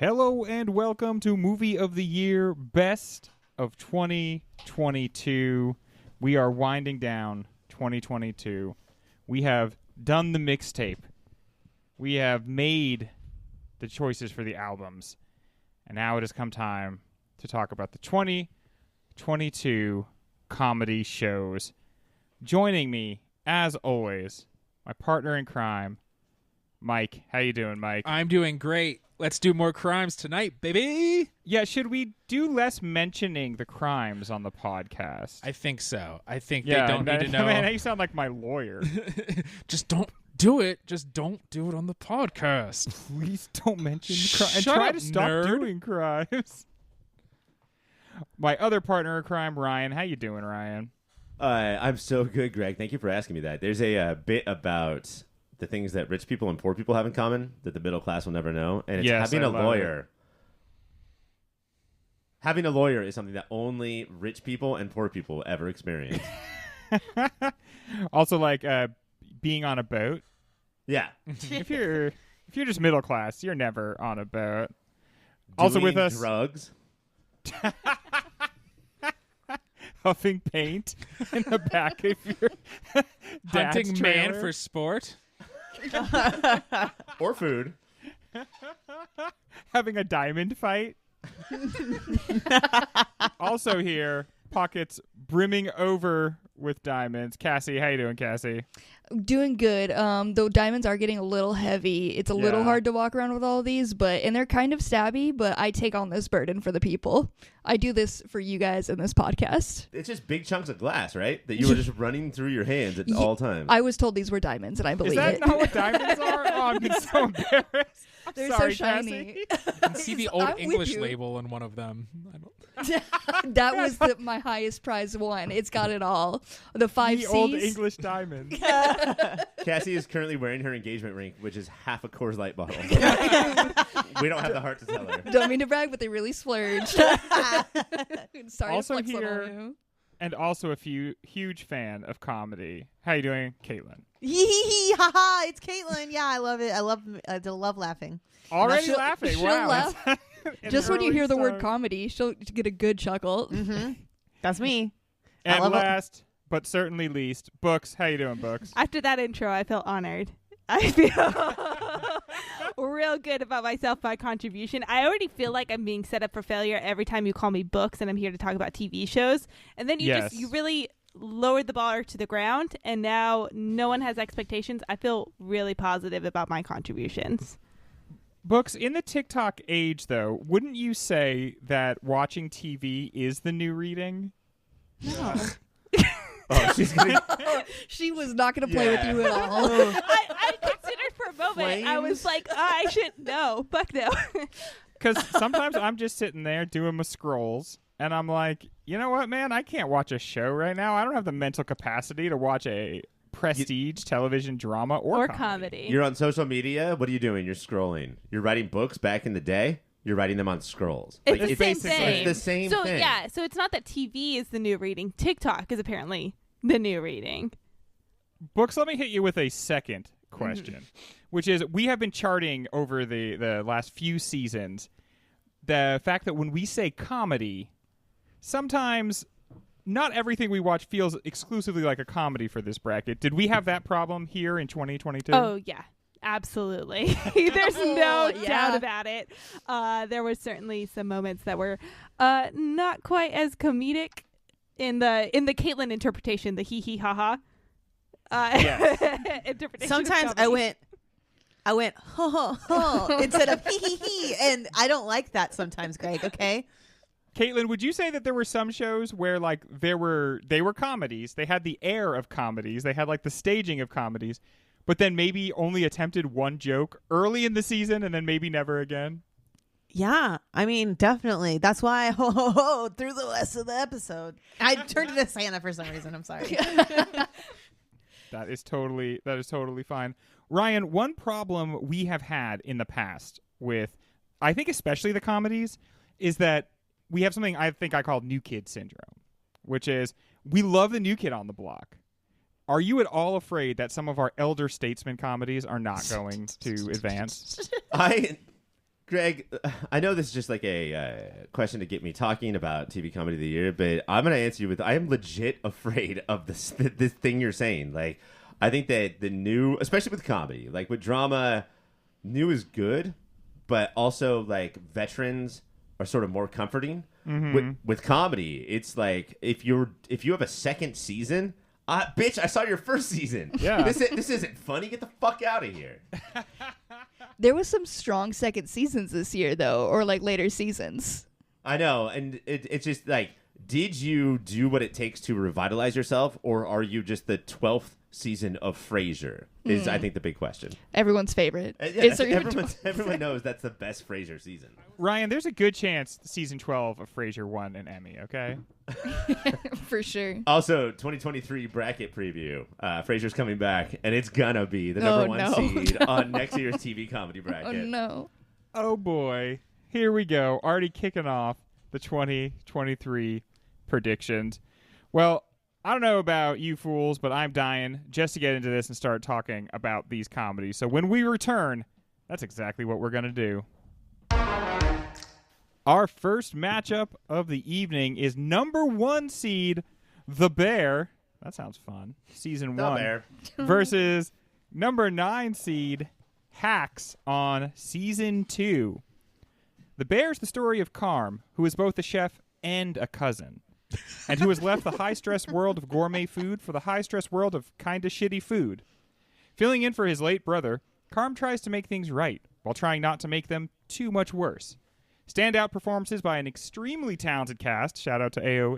Hello and welcome to Movie of the Year Best of 2022. We are winding down 2022. We have done the mixtape. We have made the choices for the albums. And now it has come time to talk about the 2022 comedy shows. Joining me, as always, my partner in crime, Mike. How you doing, Mike? I'm doing great. Let's do more crimes tonight, baby. Yeah, should we do less mentioning the crimes on the podcast? I think so. I think they don't need to know. Man, you sound like my lawyer. Just don't do it. Just don't do it on the podcast. Please don't mention the crimes. And Shut try up, to stop nerd. doing crimes. My other partner in crime, Ryan. How you doing, Ryan? I'm so good, Greg. Thank you for asking me that. There's a bit about the things that rich people and poor people have in common that the middle class will never know, and it's having a lawyer. Having a lawyer is something that only rich people and poor people ever experience. Also, like being on a boat. Yeah. If you're just middle class, you're never on a boat. Also with us, drugs. Huffing paint in the back of your Hunting dad's man trailer. for sport. Or food. Having a diamond fight. Also here, pockets brimming over with diamonds. Cassie, how you doing, Cassie? Doing good. Though diamonds are getting a little heavy. It's a little hard to walk around with all of these, and they're kind of stabby, but I take on this burden for the people. I do this for you guys in this podcast. It's just big chunks of glass, right? That you were just running through your hands at all times. I was told these were diamonds, and I believe Is that it. not what diamonds are? Oh, I'm so embarrassed. I'm They're sorry, so shiny. You can see the old I'm with English you. label in one of them. That was my highest prize one. It's got it all. The 5 The C's. old English diamonds. Cassie is currently wearing her engagement ring, which is half a Coors Light bottle. We don't have the heart to tell her. Don't mean to brag, but they really splurged. Sorry Also to flex here- on you. And also a huge fan of comedy. How you doing, Caitlin? Hee hee hee, ha ha, it's Caitlin. Yeah, I love it. I love laughing. Already She'll- laughing. she'll Wow. laugh. An Just when you early hear the word start. comedy, she'll get a good chuckle. Mm-hmm. That's me. I And love it. last, but certainly least, Books. How you doing, Books? After that intro, I feel honored. I feel real good about myself, my contribution. I already feel like I'm being set up for failure every time you call me Books and I'm here to talk about TV shows. And then you really lowered the bar to the ground, and now no one has expectations. I feel really positive about my contributions. Books, in the TikTok age, though, wouldn't you say that watching TV is the new reading? No. Oh, she's gonna... She was not going to play with Yeah. you at all. I considered for a moment. I was like, I should no. Fuck no. Because sometimes I'm just sitting there doing my scrolls, and I'm like, you know what, man? I can't watch a show right now. I don't have the mental capacity to watch a prestige television drama or comedy. You're on social media. What are you doing? You're scrolling. You're writing books back in the day. You're writing them on scrolls. It's Like, the same thing. It's the same so, thing. yeah, so it's not that TV is the new reading. TikTok is apparently the new reading. Books, let me hit you with a second question, which is we have been charting over the last few seasons the fact that when we say comedy, sometimes not everything we watch feels exclusively like a comedy for this bracket. Did we have that problem here in 2022? Oh, yeah. Absolutely. There's no Yeah. doubt about it. There were certainly some moments that were not quite as comedic in the Caitlin interpretation, the hee hee ha ha interpretation. Sometimes of I comedy. went ho ho ho instead of hee hee hee, and I don't like that sometimes, Greg. Okay. Caitlin, would you say that there were some shows where like they were comedies, they had the air of comedies, they had like the staging of comedies, but then maybe only attempted one joke early in the season and then maybe never again? Yeah, I mean, definitely. That's why I ho ho ho through the rest of the episode. I turned into Santa for some reason. I'm sorry. That is totally fine. Ryan, one problem we have had in the past with, I think especially the comedies, is that we have something I think I call new kid syndrome, which is we love the new kid on the block. Are you at all afraid that some of our elder statesman comedies are not going to advance? Greg, I know this is just like a question to get me talking about TV Comedy of the Year, but I'm going to answer you with I am legit afraid of this thing you're saying. Like, I think that the new, especially with comedy, like with drama, new is good, but also like veterans are sort of more comforting. With comedy, it's like if you have a second season, bitch, I saw your first season. Yeah, this isn't funny. Get the fuck out of here. There was some strong second seasons this year, though, or like later seasons. I know, and it's just like, did you do what it takes to revitalize yourself, or are you just the 12th season of Frasier? Is I think the big question. Everyone's favorite. Everyone knows that's the best Frasier season. Ryan, there's a good chance season 12 of Frasier won an Emmy. Okay, For sure. Also, 2023 bracket preview. Frasier's coming back, and it's gonna be the number one seed on next year's TV comedy bracket. Oh, no. oh boy, here we go. Already kicking off the 2023 predictions. Well, I don't know about you fools, but I'm dying just to get into this and start talking about these comedies. So when we return, that's exactly what we're going to do. Our first matchup of the evening is number 1 seed, The Bear. That sounds fun. Season 1. Bear. Versus number 9 seed, Hacks on Season 2. The Bear is the story of Carm, who is both a chef and a cousin, and who has left the high-stress world of gourmet food for the high-stress world of kinda shitty food. Filling in for his late brother, Carm tries to make things right while trying not to make them too much worse. Standout performances by an extremely talented cast. Shout out to A.O.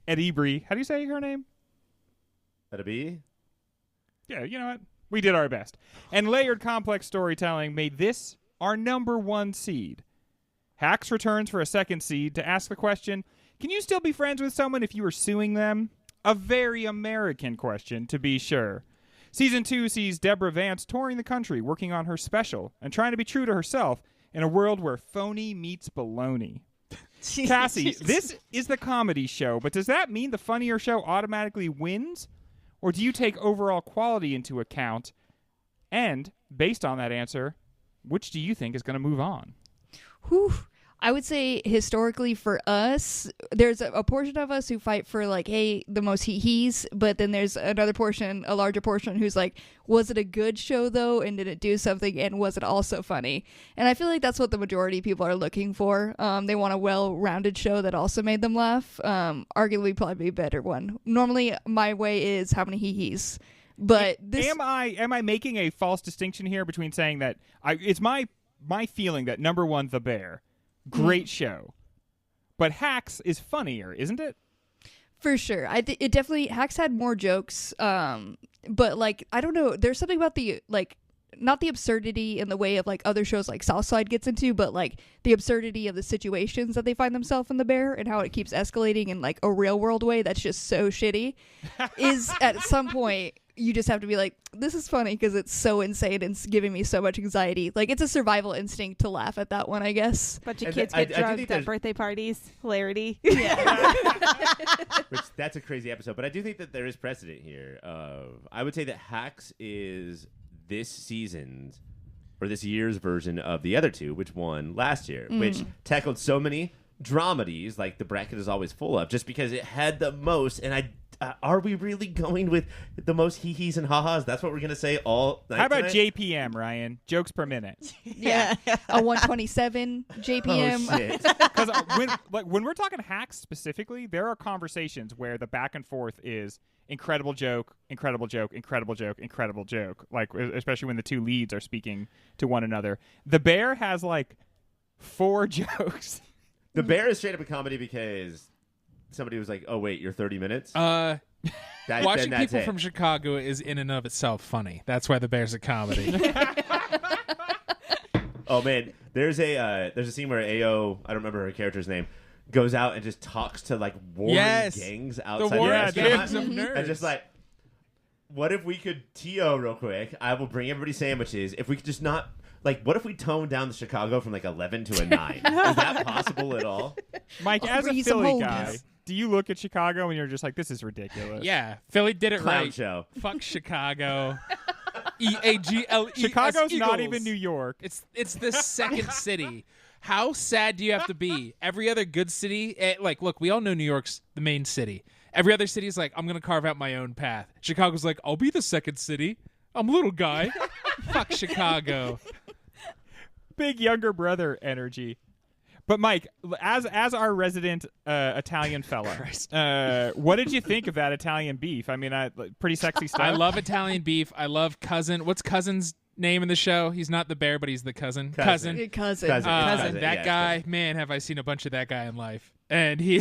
Edibri. How do you say her name? Edibri? Yeah, you know what? We did our best. And layered complex storytelling made this our number 1 seed. Hacks returns for a second seed to ask the question, can you still be friends with someone if you were suing them? A very American question, to be sure. Season 2 sees Deborah Vance touring the country, working on her special, and trying to be true to herself in a world where phony meets baloney. Cassie, this is the comedy show, but does that mean the funnier show automatically wins? Or do you take overall quality into account? And, based on that answer, which do you think is going to move on? Whew. I would say historically for us, there's a portion of us who fight for like, hey, the most he's, but then there's another portion, a larger portion who's like, was it a good show though? And did it do something? And was it also funny? And I feel like that's what the majority of people are looking for. They want a well-rounded show that also made them laugh. Arguably probably a better one. Normally my way is how many he's. But this am I making a false distinction here between saying that it's my feeling that number 1, The Bear, great show, but Hacks is funnier, isn't it? For sure. It definitely, Hacks had more jokes, but like, I don't know, there's something about the, like, not the absurdity in the way of like other shows like Southside gets into, but like the absurdity of the situations that they find themselves in The Bear and how it keeps escalating in like a real world way that's just so shitty is at some point you just have to be like, this is funny because it's so insane and it's giving me so much anxiety. Like, it's a survival instinct to laugh at that one, I guess. Bunch of kids get drugged at birthday parties. Hilarity. Yeah. Which, that's a crazy episode. But I do think that there is precedent here. I would say that Hacks is this season's or this year's version of the other two, which won last year, which tackled so many dramedies, like the bracket is always full of, just because it had the most. And are we really going with the most hee-hees and ha-has? That's what we're going to say all night. How about tonight? JPM, Ryan? Jokes per minute. Yeah. A 127 JPM. Oh, shit. Because when we're talking Hacks specifically, there are conversations where the back and forth is incredible joke, incredible joke, incredible joke, incredible joke. Like, especially when the two leads are speaking to one another. The Bear has like 4 jokes. The Bear is straight up a comedy because somebody was like, "Oh wait, you're 30 minutes." Watching people from Chicago is in and of itself funny. That's why The Bear's a comedy. Oh man, there's a scene where Ao, I don't remember her character's name, goes out and just talks to like warring gangs outside the warring restaurant, gangs of nerds. and just like, what if we could TO real quick? I will bring everybody sandwiches. If we could just not. Like, what if we tone down the Chicago from like 11 to a 9? Is that possible at all? Mike, as a Raise some Philly holes. guy, do you look at Chicago and you're just like, this is ridiculous? Yeah, Philly did it Clown right. show. Fuck Chicago. EAGLES. Chicago's not Eagles. even New York. It's the second city. How sad do you have to be? Every other good city, look, we all know New York's the main city. Every other city is like, I'm going to carve out my own path. Chicago's like, I'll be the second city. I'm a little guy. Fuck Chicago. Big younger brother energy. But Mike, as our resident Italian fella, what did you think of that Italian beef? I mean, pretty sexy stuff. I love Italian beef. I love Cousin. What's Cousin's name in the show? He's not the bear, but he's the cousin. Cousin. That guy, man, have I seen a bunch of that guy in life. And he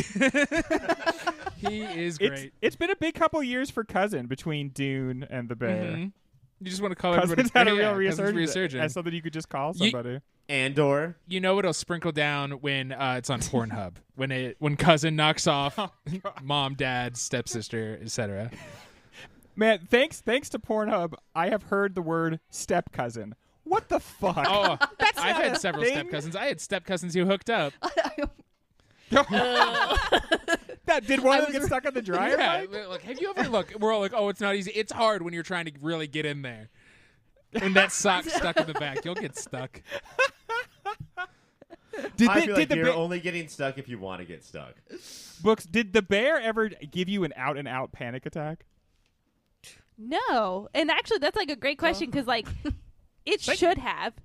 he is great. It's been a big couple years for Cousin between Dune and the bear. Mm-hmm. You just want to call Cousin's everybody. had a real Cousin's resurgence as something you could just call somebody. Andor. You know it'll sprinkle down when it's on Pornhub. when Cousin knocks off mom, dad, stepsister, etc. Man, thanks to Pornhub, I have heard the word step cousin. What the fuck? Oh, I've had several step cousins. I had step cousins who hooked up. Did one of them get stuck on the dryer? Yeah, look, have you ever we're all like, oh, it's not easy. It's hard when you're trying to really get in there. When that sock's stuck in the back, you'll get stuck. I feel like you're only getting stuck if you want to get stuck. Books, did the bear ever give you an out-and-out panic attack? No. And actually, that's like a great question because like it should have.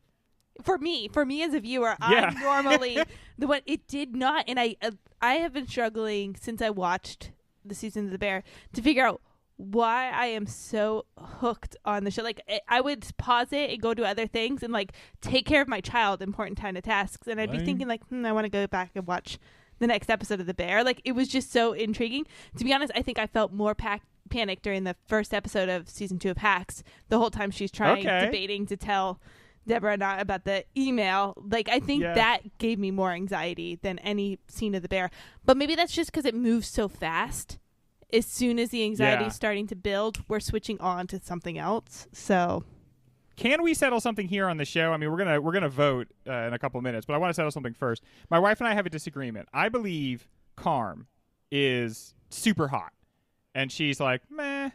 For me as a viewer, I'm normally the one. It did not. And I have been struggling since I watched the season of The Bear to figure out why I am so hooked on the show. Like I would pause it and go do other things and like take care of my child, important kind of tasks. And I'd be thinking like, I want to go back and watch the next episode of The Bear. Like it was just so intriguing. To be honest, I think I felt more panic during the first episode of season 2 of Hacks. The whole time she's debating to tell Deborah not about the email. Like I think that gave me more anxiety than any scene of The Bear. But maybe that's just because it moves so fast. As soon as the anxiety is starting to build, we're switching on to something else. So, can we settle something here on the show? I mean, we're gonna vote in a couple of minutes, but I want to settle something first. My wife and I have a disagreement. I believe Carm is super hot, and she's like, meh.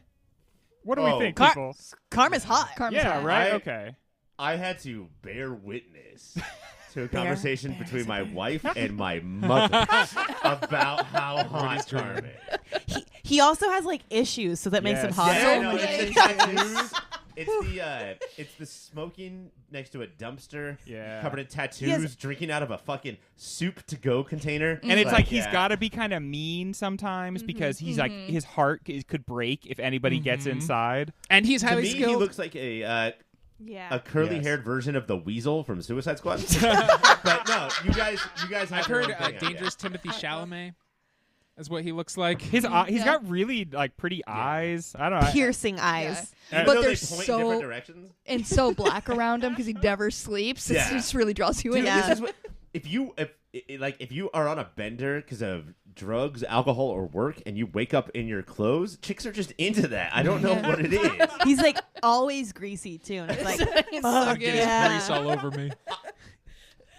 What do we think, people? Carm is hot. Right? Okay. I had to bear witness to a conversation between my wife and my mother about how hot Carm is. He also has like issues, so that makes him hot. It's the tattoos. It's the smoking next to a dumpster, covered in tattoos, drinking out of a fucking soup-to-go container. And it's like he's got to be kind of mean sometimes because he's like his heart could break if anybody gets inside. And he's highly skilled. He looks like a curly-haired version of the Weasel from Suicide Squad. But no, you guys have. I've heard Dangerous Timothy Chalamet. Is what he looks like. He's got really like pretty eyes. I don't know. Piercing eyes. But they're so different directions. And so black around him because he never sleeps. It just really draws you in. This is what, if you are on a bender because of drugs, alcohol, or work, and you wake up in your clothes, chicks are just into that. I don't know what it is. He's like always greasy too, and it's like fuck yeah. Grease all over me.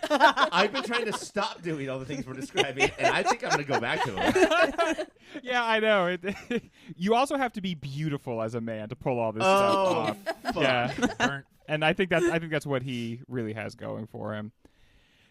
I've been trying to stop doing all the things we're describing, and I think I'm going to go back to them. Yeah, I know. You also have to be beautiful as a man to pull all this stuff off. Fuck. Yeah, and I think that's what he really has going for him.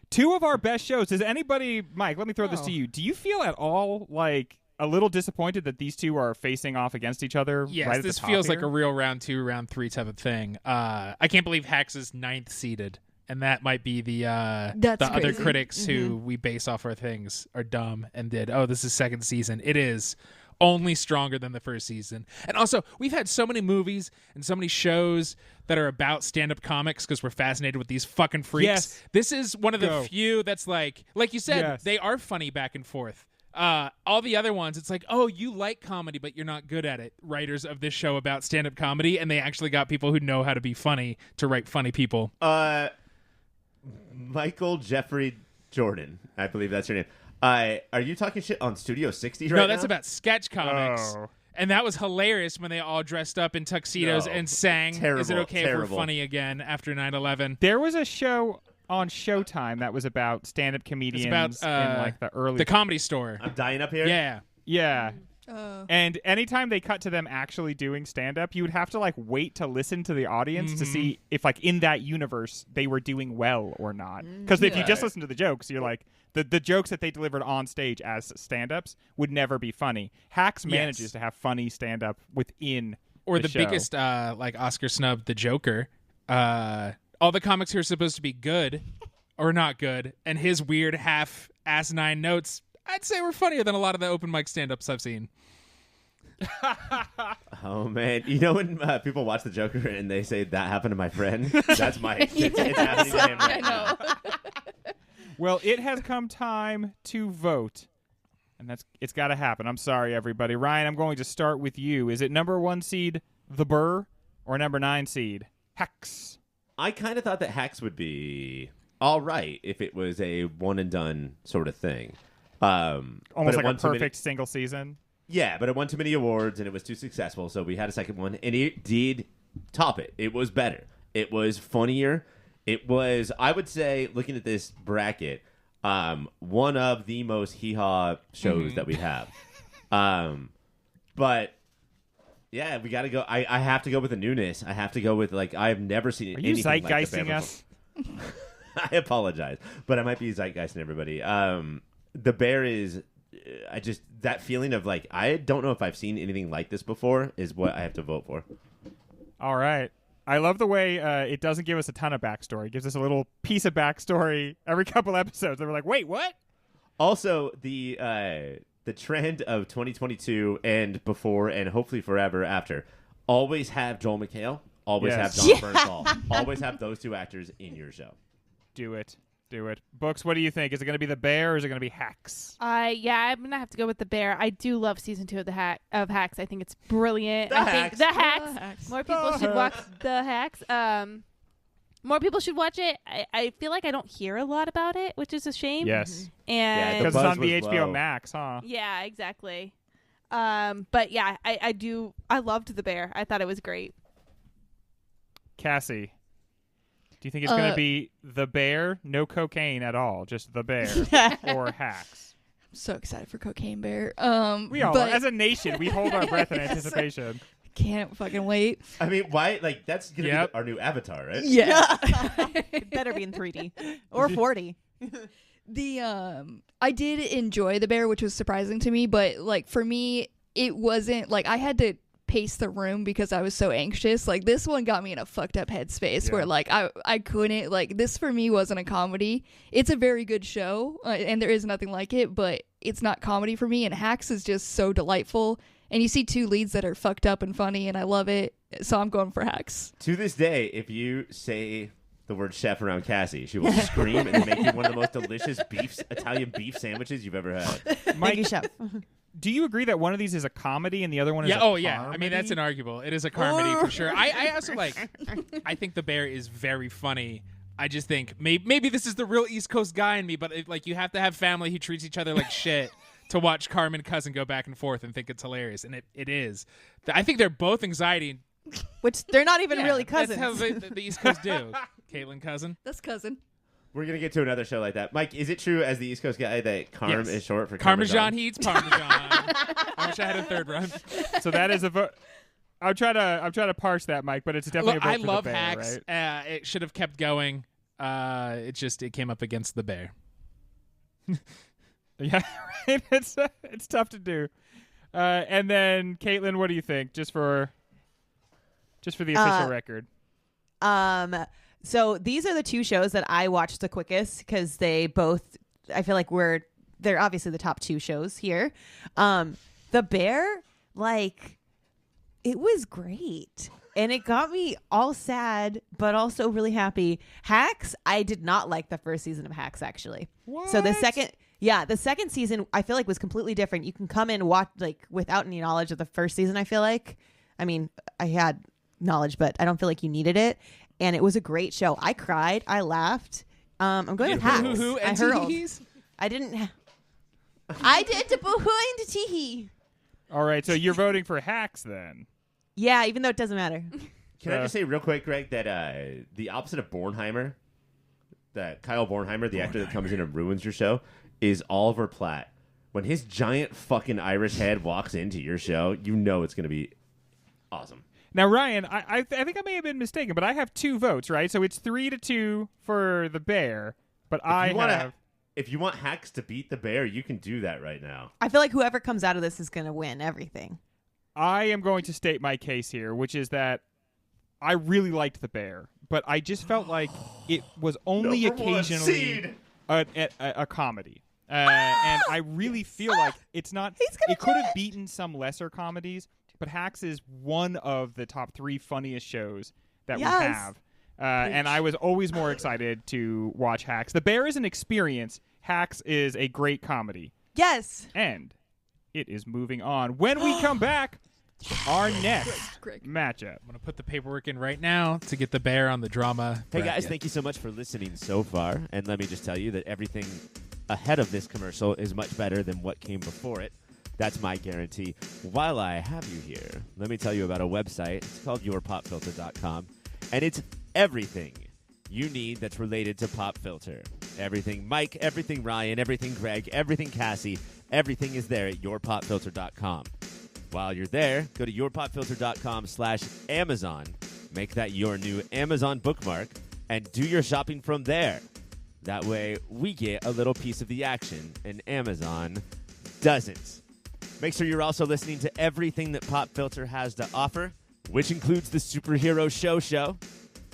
2 of our best shows. Does anybody, Mike? Let me throw this to you. Do you feel at all like a little disappointed that these 2 are facing off against each other? Yes, right this at the top feels here? like a real round 2, round 3 type of thing. I can't believe Hacks is 9th seeded. And that might be the other critics who we base off our things are dumb and did, this is second season. It is only stronger than the first season. And also, we've had so many movies and so many shows that are about stand-up comics because we're fascinated with these fucking freaks. Yes. This is one of the few that's like you said, they are funny back and forth. All the other ones, it's like, you like comedy, but you're not good at it. Writers of this show about stand-up comedy, and they actually got people who know how to be funny to write funny people. Michael Jeffrey Jordan, I believe that's your name. Are you talking shit on Studio 60 right now? No, that's about sketch comics. And that was hilarious when they all dressed up in tuxedos and sang, Is It Okay If We're Funny Again after 9/11? There was a show on Showtime that was about stand-up comedians in like the early... The Comedy Store. I'm dying up here? Yeah. Yeah. And anytime they cut to them actually doing stand-up, you would have to like wait to listen to the audience to see if like in that universe they were doing well or not. Because if you just listen to the jokes, you're like the jokes that they delivered on stage as stand-ups would never be funny. Hacks manages to have funny stand-up within the show. Biggest like Oscar snub, the Joker. All the comics who are supposed to be good or not good, and his weird half asinine notes, I'd say were funnier than a lot of the open mic stand-ups I've seen. Oh man, you know when people watch the Joker and they say that happened to my friend? That's Mike. It's happening to him right now. Well, it has come time to vote, and it's got to happen. I'm sorry, everybody. Ryan, I'm going to start with you. Is it number 1 seed The Burr or number 9 seed Hacks? I kind of thought that Hacks would be all right if it was a one and done sort of thing. Almost like a perfect single season. Yeah, but it won too many awards and it was too successful, so we had a second one, and it did top it. It was better. It was funnier. It was, I would say, looking at this bracket, one of the most hee-haw shows that we have. But yeah, we got to go. I have to go with the newness. I have to go with, like, I've never seen anything like the zeitgeisting Bear us? I apologize, but I might be zeitgeisting everybody. The Bear is, I just, that feeling of, like, I don't know if I've seen anything like this before is what I have to vote for. All right. I love the way it doesn't give us a ton of backstory. It gives us a little piece of backstory every couple episodes. And we're like, wait, what? Also, the trend of 2022 and before and hopefully forever after, always have Joel McHale, always have John Bernthal, always have those two actors in your show. Do it. Books, what do you think? Is it going to be The Bear or is it going to be Hacks? Yeah, I'm gonna have to go with The Bear. I do love season 2 of Hacks. I think it's brilliant. The Hacks. The Hacks. More people should watch The Hacks. More people should watch it. I feel like I don't hear a lot about it, which is a shame. Yes. And because it's on the was HBO low. Max, huh? yeah, exactly. But yeah, I loved The Bear. I thought it was great. Cassie, do you think it's going to be The Bear, no cocaine at all, just The Bear, or Hacks? I'm so excited for Cocaine Bear. We all are. As a nation, we hold our breath in anticipation. Can't fucking wait. I mean, why? Like, that's going to be our new Avatar, right? Yeah. It better be in 3D or 40. I did enjoy The Bear, which was surprising to me, but like for me, it wasn't like I had to pace the room because I was so anxious. Like this one got me in a fucked up headspace where like I couldn't, like, this for me wasn't a comedy. It's a very good show and there is nothing like it, but it's not comedy for me. And Hacks is just so delightful, and you see two leads that are fucked up and funny, and I love it, so I'm going for Hacks. To this day, if you say the word chef around Cassie, she will scream and make you one of the most delicious Italian beef sandwiches you've ever had. Thank you, chef. Do you agree that one of these is a comedy and the other one is a comedy? I mean, that's inarguable. It is a comedy for sure. I also I think The Bear is very funny. I just think maybe this is the real East Coast guy in me, but like you have to have family who treats each other like shit to watch Carmen Cousin go back and forth and think it's hilarious, and it is. I think they're both anxiety. Which they're not even really cousins. That's how the East Coast do. Caitlin Cousin. That's cousin. We're going to get to another show like that. Mike, is it true as the East Coast guy that Carm is short for Parmesan? He eats Parmesan. I wish I had a third run. So that is a vote. I'm trying to parse that, Mike, but it's definitely a vote I for love The Bear, Hacks. right? It should have kept going. It came up against The Bear. Yeah, right. It's tough to do. And then Caitlin, what do you think? Just for the official record. So these are the two shows that I watched the quickest because they both, I feel like they're obviously the top two shows here. The Bear, like, it was great. And it got me all sad, but also really happy. Hacks, I did not like the first season of Hacks, actually. What? So the second season, I feel like was completely different. You can come in and watch, like, without any knowledge of the first season, I feel like. I mean, I had knowledge, but I don't feel like you needed it. And it was a great show. I cried. I laughed. I'm going with Hacks. I hurled. I didn't. I did to boo-hoo and to teehee. All right, so you're voting for Hacks then. Yeah, even though it doesn't matter. Can I just say real quick, Greg, that the opposite of Bornheimer, that Kyle Bornheimer, the actor that comes in and ruins your show, is Oliver Platt. when his giant fucking Irish head walks into your show, you know it's going to be awesome. Now, Ryan, I think I may have been mistaken, but I have 2 votes, right? So it's 3-2 for the Bear, but If you want Hacks to beat the Bear, you can do that right now. I feel like whoever comes out of this is going to win everything. I am going to state my case here, which is that I really liked the Bear, but I just felt like it was only occasionally a comedy. And I really feel like it's not. It could have beaten some lesser comedies, but Hacks is one of the top 3 funniest shows that we have. And I was always more excited to watch Hacks. The Bear is an experience. Hacks is a great comedy. Yes. And it is moving on. When we come back, our next matchup. I'm going to put the paperwork in right now to get the Bear on the drama. Hey, bracket. guys, thank you so much for listening so far. And let me just tell you that everything ahead of this commercial is much better than what came before it. That's my guarantee. While I have you here, let me tell you about a website. It's called yourpopfilter.com. And it's everything you need that's related to Pop Filter. Everything Mike, everything Ryan, everything Greg, everything Cassie, everything is there at yourpopfilter.com. While you're there, go to yourpopfilter.com/Amazon. Make that your new Amazon bookmark and do your shopping from there. That way, we get a little piece of the action and Amazon doesn't. Make sure you're also listening to everything that Pop Filter has to offer, which includes the Superhero Show,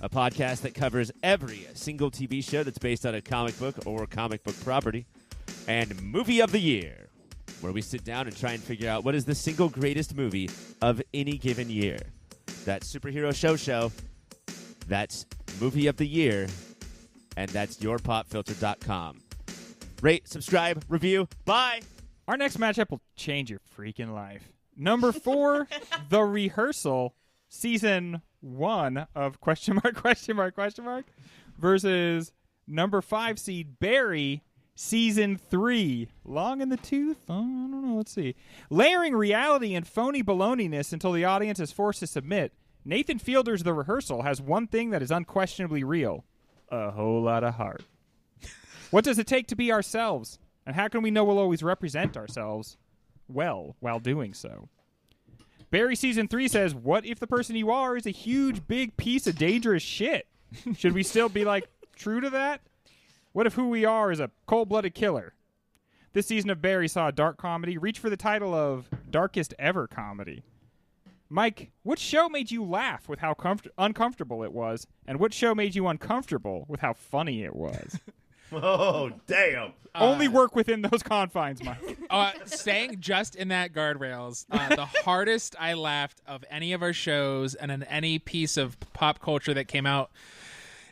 a podcast that covers every single TV show that's based on a comic book or comic book property, and Movie of the Year, where we sit down and try and figure out what is the single greatest movie of any given year. That's Superhero Show, that's Movie of the Year, and that's yourpopfilter.com. Rate, subscribe, review. Bye! Our next matchup will change your freaking life. Number 4, The Rehearsal, Season 1 of ? versus number 5 seed Barry, Season 3. Long in the tooth? I don't know. Let's see. Layering reality and phony baloney-ness until the audience is forced to submit, Nathan Fielder's The Rehearsal has one thing that is unquestionably real. A whole lot of heart. What does it take to be ourselves? And how can we know we'll always represent ourselves well while doing so? Barry Season 3 says, what if the person you are is a huge, big piece of dangerous shit? Should we still be, true to that? What if who we are is a cold-blooded killer? This season of Barry saw a dark comedy reach for the title of Darkest Ever Comedy. Mike, which show made you laugh with how uncomfortable it was, and which show made you uncomfortable with how funny it was? Oh, damn. Only work within those confines, Mike. Staying just in that guardrails, the hardest I laughed of any of our shows and in any piece of pop culture that came out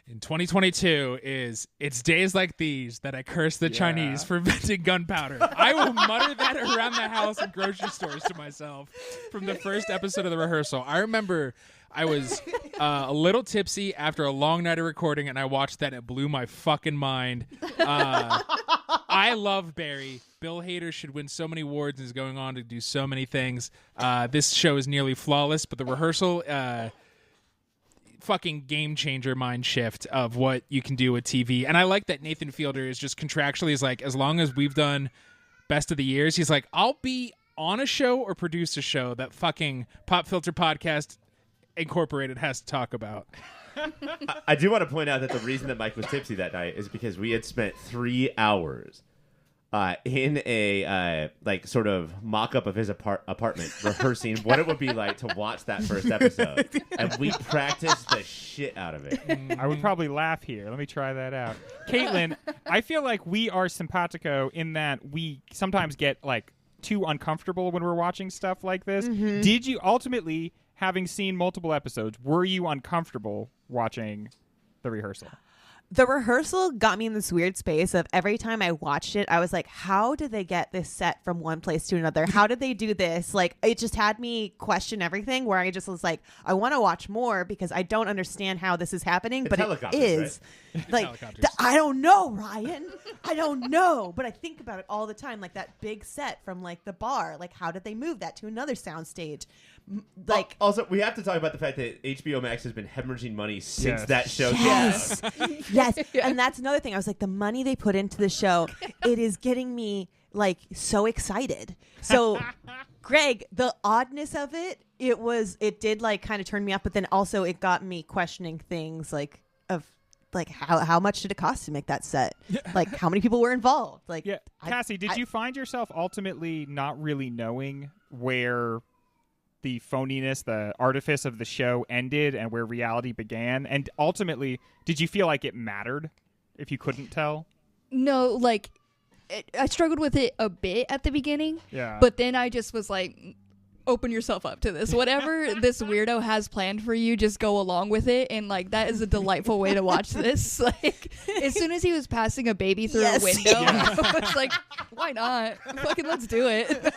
in 2022 is it's days like these that I curse the Chinese for inventing gunpowder. I will mutter that around the house and grocery stores to myself from the first episode of The Rehearsal. I remember I was a little tipsy after a long night of recording, and I watched that, and it blew my fucking mind. I love Barry. Bill Hader should win so many awards and is going on to do so many things. This show is nearly flawless, but The Rehearsal, fucking game changer mind shift of what you can do with TV. And I like that Nathan Fielder is just contractually is like, as long as we've done Best of the Years, he's like, I'll be on a show or produce a show that fucking Pop Filter Podcast Incorporated has to talk about. I do want to point out that the reason that Mike was tipsy that night is because we had spent 3 hours in a sort of mock-up of his apartment rehearsing what it would be like to watch that first episode, and we practiced the shit out of it. I would probably laugh here. Let me try that out. Caitlin, I feel like we are simpatico in that we sometimes get too uncomfortable when we're watching stuff like this. Mm-hmm. Did you ultimately, having seen multiple episodes, were you uncomfortable watching The Rehearsal? The Rehearsal got me in this weird space of every time I watched it, I was like, how did they get this set from one place to another? How did they do this? It just had me question everything, where I just was like, I want to watch more because I don't understand how this is happening, but it is. Right? I don't know, Ryan. I don't know. But I think about it all the time, that big set from the bar. How did they move that to another soundstage? Also, we have to talk about the fact that HBO Max has been hemorrhaging money since that show came out. Yes. And that's another thing. I was like, the money they put into the show, it is getting me like so excited. So Greg, the oddness of it did like kind of turn me up, but then also it got me questioning things like how much did it cost to make that set? Like how many people were involved? Like yeah. Cassie, did you find yourself ultimately not really knowing where the phoniness, the artifice of the show ended and where reality began? And ultimately, did you feel like it mattered if you couldn't tell? No, like I struggled with it a bit at the beginning. Yeah. But then I just was like, open yourself up to this. Whatever this weirdo has planned for you, just go along with it. And like that is a delightful way to watch this. Like as soon as he was passing a baby through a window, I was like, why not? Fucking let's do it.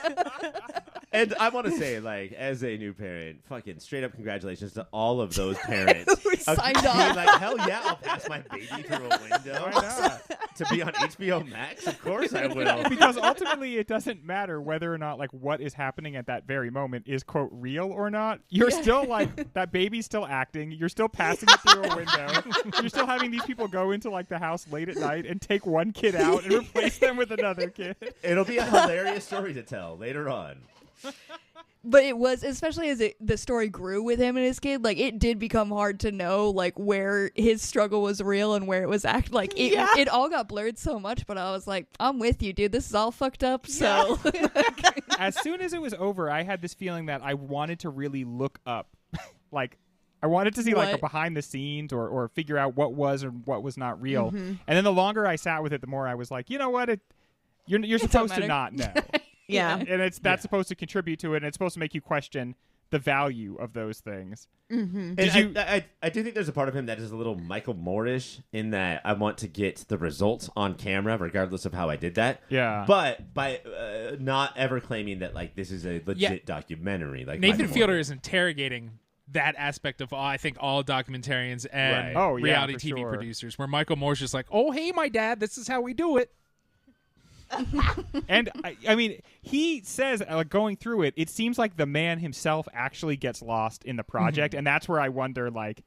And I want to say, like, as a new parent, fucking straight up congratulations to all of those parents. Who signed up. Like, hell yeah, I'll pass my baby through a window. Why not? To be on HBO Max? Of course I will. Because ultimately it doesn't matter whether or not like what is happening at that very moment is quote real or not. You're still like that baby's still acting. You're still passing it through a window. You're still having these people go into like the house late at night and take one kid out and replace them with another kid. It'll be a hilarious story to tell later on. But it was, especially as the story grew with him and his kid, like it did become hard to know like where his struggle was real and where it was like it all got blurred so much. But I was like, I'm with you, dude. This is all fucked up. So as soon as it was over, I had this feeling that I wanted to really look up, like I wanted to see like a behind the scenes or figure out what was and what was not real. And then the longer I sat with it, the more I was like, you know what, you're supposed to not know. Yeah. And that's supposed to contribute to it, and it's supposed to make you question the value of those things. Mm-hmm. I do think there's a part of him that is a little Michael Moore-ish in that I want to get the results on camera regardless of how I did that. Yeah. But by not ever claiming that like this is a legit documentary. Like Nathan Michael Fielder Moore. is interrogating that aspect of I think all documentarians and Right. reality for TV sure. producers, where Michael Moore's just like, oh, hey, my dad, this is how we do it. And I mean, he says going through it, it seems like the man himself actually gets lost in the project, and that's where I wonder, like,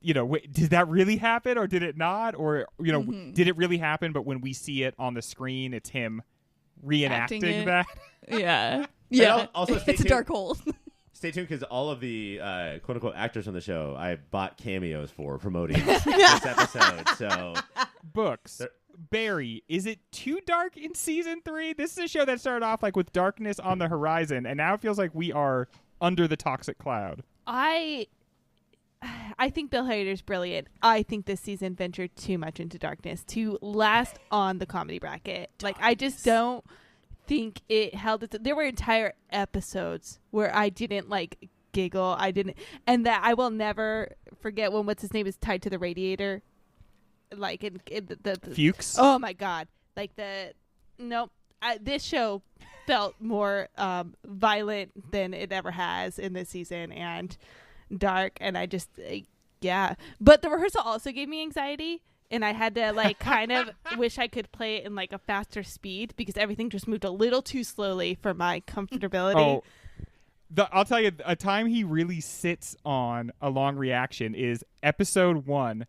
you know, did that really happen or did it not? Or you know, did it really happen? But when we see it on the screen, it's him reenacting that. Yeah. Also, stay It's a tuned. dark hole. Stay tuned because all of the quote unquote actors on the show I bought cameos for promoting this episode. So Books. Barry, is it too dark in season 3? This is a show that started off like with darkness on the horizon, and now it feels like we are under the toxic cloud. I think Bill Hader's brilliant. I think this season ventured too much into darkness to last on the comedy bracket. Like, I just don't think it held it. There were entire episodes where I didn't like giggle. And that I will never forget when what's his name is tied to the radiator. Like in the Fuchs. Oh my god! Like this show felt more violent than it ever has in this season and dark. And I just But the rehearsal also gave me anxiety, and I had to like kind of wish I could play it in like a faster speed because everything just moved a little too slowly for my comfortability. I'll tell you, a time he really sits on a long reaction is episode 1.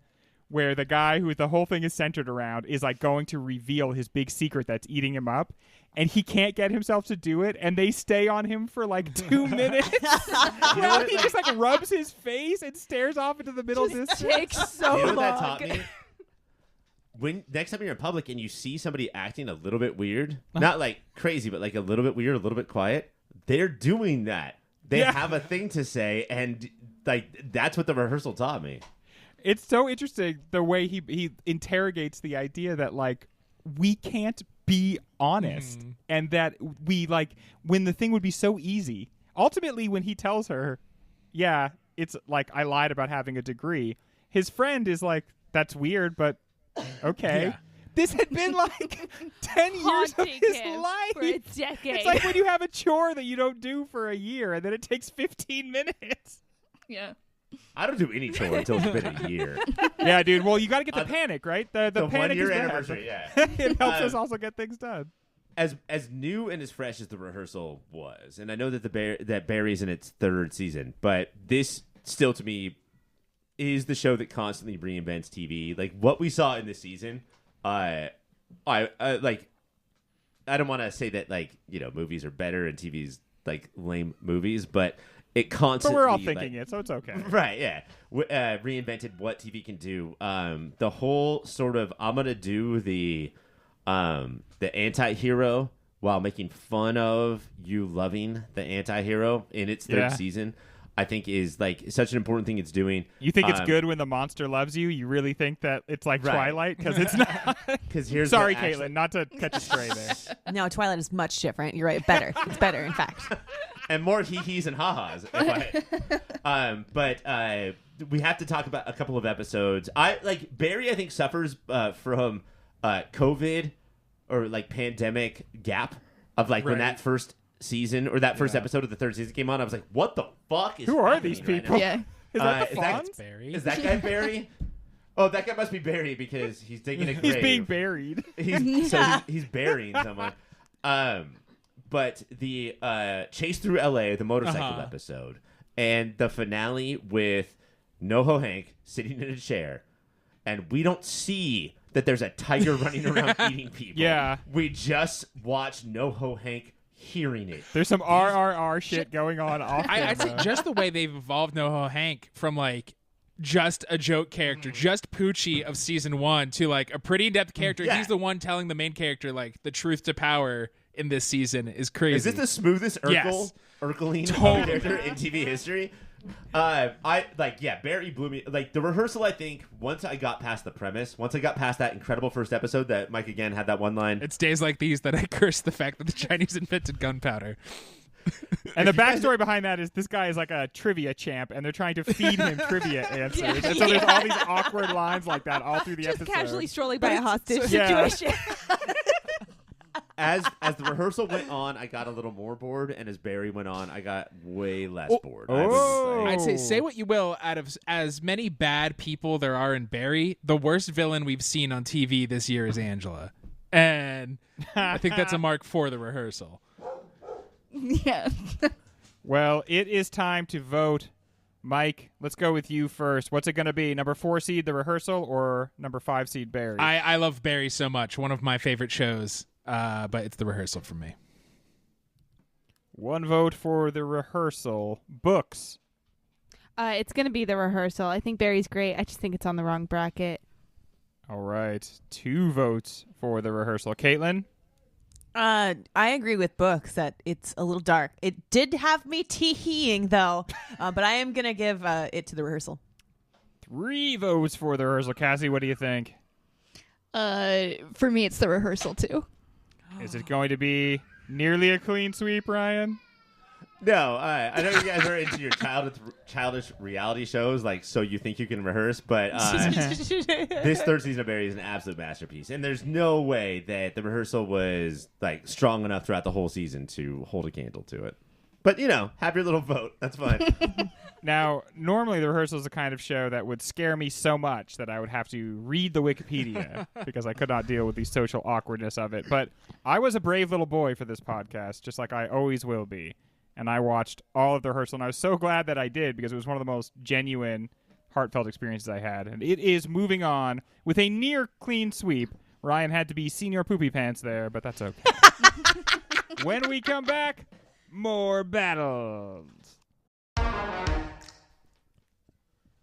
Where the guy who the whole thing is centered around is like going to reveal his big secret that's eating him up, and he can't get himself to do it, and they stay on him for like 2 minutes. Well, he just like rubs his face and stares off into the middle distance. Takes so you know long. what that taught me? When next time you're in public and you see somebody acting a little bit weird, not like crazy, but like a little bit weird, a little bit quiet, they're doing that. They have a thing to say, and like that's what the rehearsal taught me. It's so interesting the way he interrogates the idea that like we can't be honest, and that we like when the thing would be so easy. Ultimately, when he tells her, yeah, it's like I lied about having a degree, his friend is like, that's weird, but okay. Yeah. This had been like 10 years of Haunting his him life. for a decade. It's like when you have a chore that you don't do for a year and then it takes 15 minutes. Yeah. I don't do any chore until it's been a year. Yeah, dude. Well, you got to get the panic, right? The panic 1 year is bad. anniversary. Yeah, It helps us also get things done. as new and as fresh as the rehearsal was, and I know that that Barry's in its 3rd season, but this still to me is the show that constantly reinvents TV. Like what we saw in this season, I like I don't want to say that like movies are better and TV's like lame movies, but it constantly. But we're all thinking it, so it's okay. Right? Yeah, reinvented what TV can do. The whole sort of I'm gonna do the anti-hero while making fun of you loving the anti-hero in its third season, I think is like such an important thing it's doing. You think it's good when the monster loves you? You really think that it's like Twilight? Because it's not. Because here's Sorry, Caitlin, not to catch a stray there. No, Twilight is much different. You're right. Better. It's better, in fact. And more hee-hees and ha-has. But we have to talk about a couple of episodes. Barry, I think, suffers from COVID or like pandemic gap of like when that first season or that first episode of the third season came on. I was like, what the fuck is Who are these people? Yeah. Is that the Fonz? Barry. Is that guy Barry? Oh, that guy must be Barry because he's digging a grave. He's being buried. He's burying someone. But the chase through LA, the motorcycle episode, and the finale with NoHo Hank sitting in a chair, and we don't see that there's a tiger running around eating people. Yeah. We just watch NoHo Hank hearing it. There's some RRR shit going on off I'd say camera. just the way they've evolved NoHo Hank from like just a joke character, just Poochie of season 1 to like a pretty in-depth character. Yeah. He's the one telling the main character like the truth to power in this season is crazy. Is this the smoothest Urkeling character in TV history? Barry blew me. Like the rehearsal, I think once I got past the premise, once I got past that incredible first episode that Mike again had that one line. It's days like these that I curse the fact that the Chinese invented gunpowder. And the backstory behind that is this guy is like a trivia champ, and they're trying to feed him trivia answers. And so there's all these awkward lines like that all through the Just episode. casually strolling by a hostage Yeah. situation. As the rehearsal went on, I got a little more bored, and as Barry went on, I got way less bored. I'd say what you will, out of as many bad people there are in Barry, the worst villain we've seen on TV this year is Angela. And I think that's a mark for the rehearsal. Yeah. Well, it is time to vote. Mike, let's go with you first. What's it going to be? Number 4 seed, The Rehearsal, or number 5 seed, Barry? I love Barry so much. One of my favorite shows. But it's The Rehearsal for me. 1 vote for The Rehearsal. Books. It's going to be The Rehearsal. I think Barry's great. I just think it's on the wrong bracket. All right. 2 votes for The Rehearsal. Caitlin? I agree with Books that it's a little dark. It did have me tee-heeing, though, but I am going to give it to The Rehearsal. 3 votes for The Rehearsal. Cassie, what do you think? For me, it's The Rehearsal, too. Is it going to be nearly a clean sweep, Ryan? No, I know you guys are into your childish reality shows, like So You Think You Can Rehearse, but this third season of Barry is an absolute masterpiece, and there's no way that The Rehearsal was like strong enough throughout the whole season to hold a candle to it. But have your little vote. That's fine. Now, normally The Rehearsal is the kind of show that would scare me so much that I would have to read the Wikipedia because I could not deal with the social awkwardness of it. But I was a brave little boy for this podcast, just like I always will be. And I watched all of The Rehearsal, and I was so glad that I did because it was one of the most genuine, heartfelt experiences I had. And it is moving on with a near clean sweep. Ryan had to be senior poopy pants there, but that's okay. When we come back, more battles.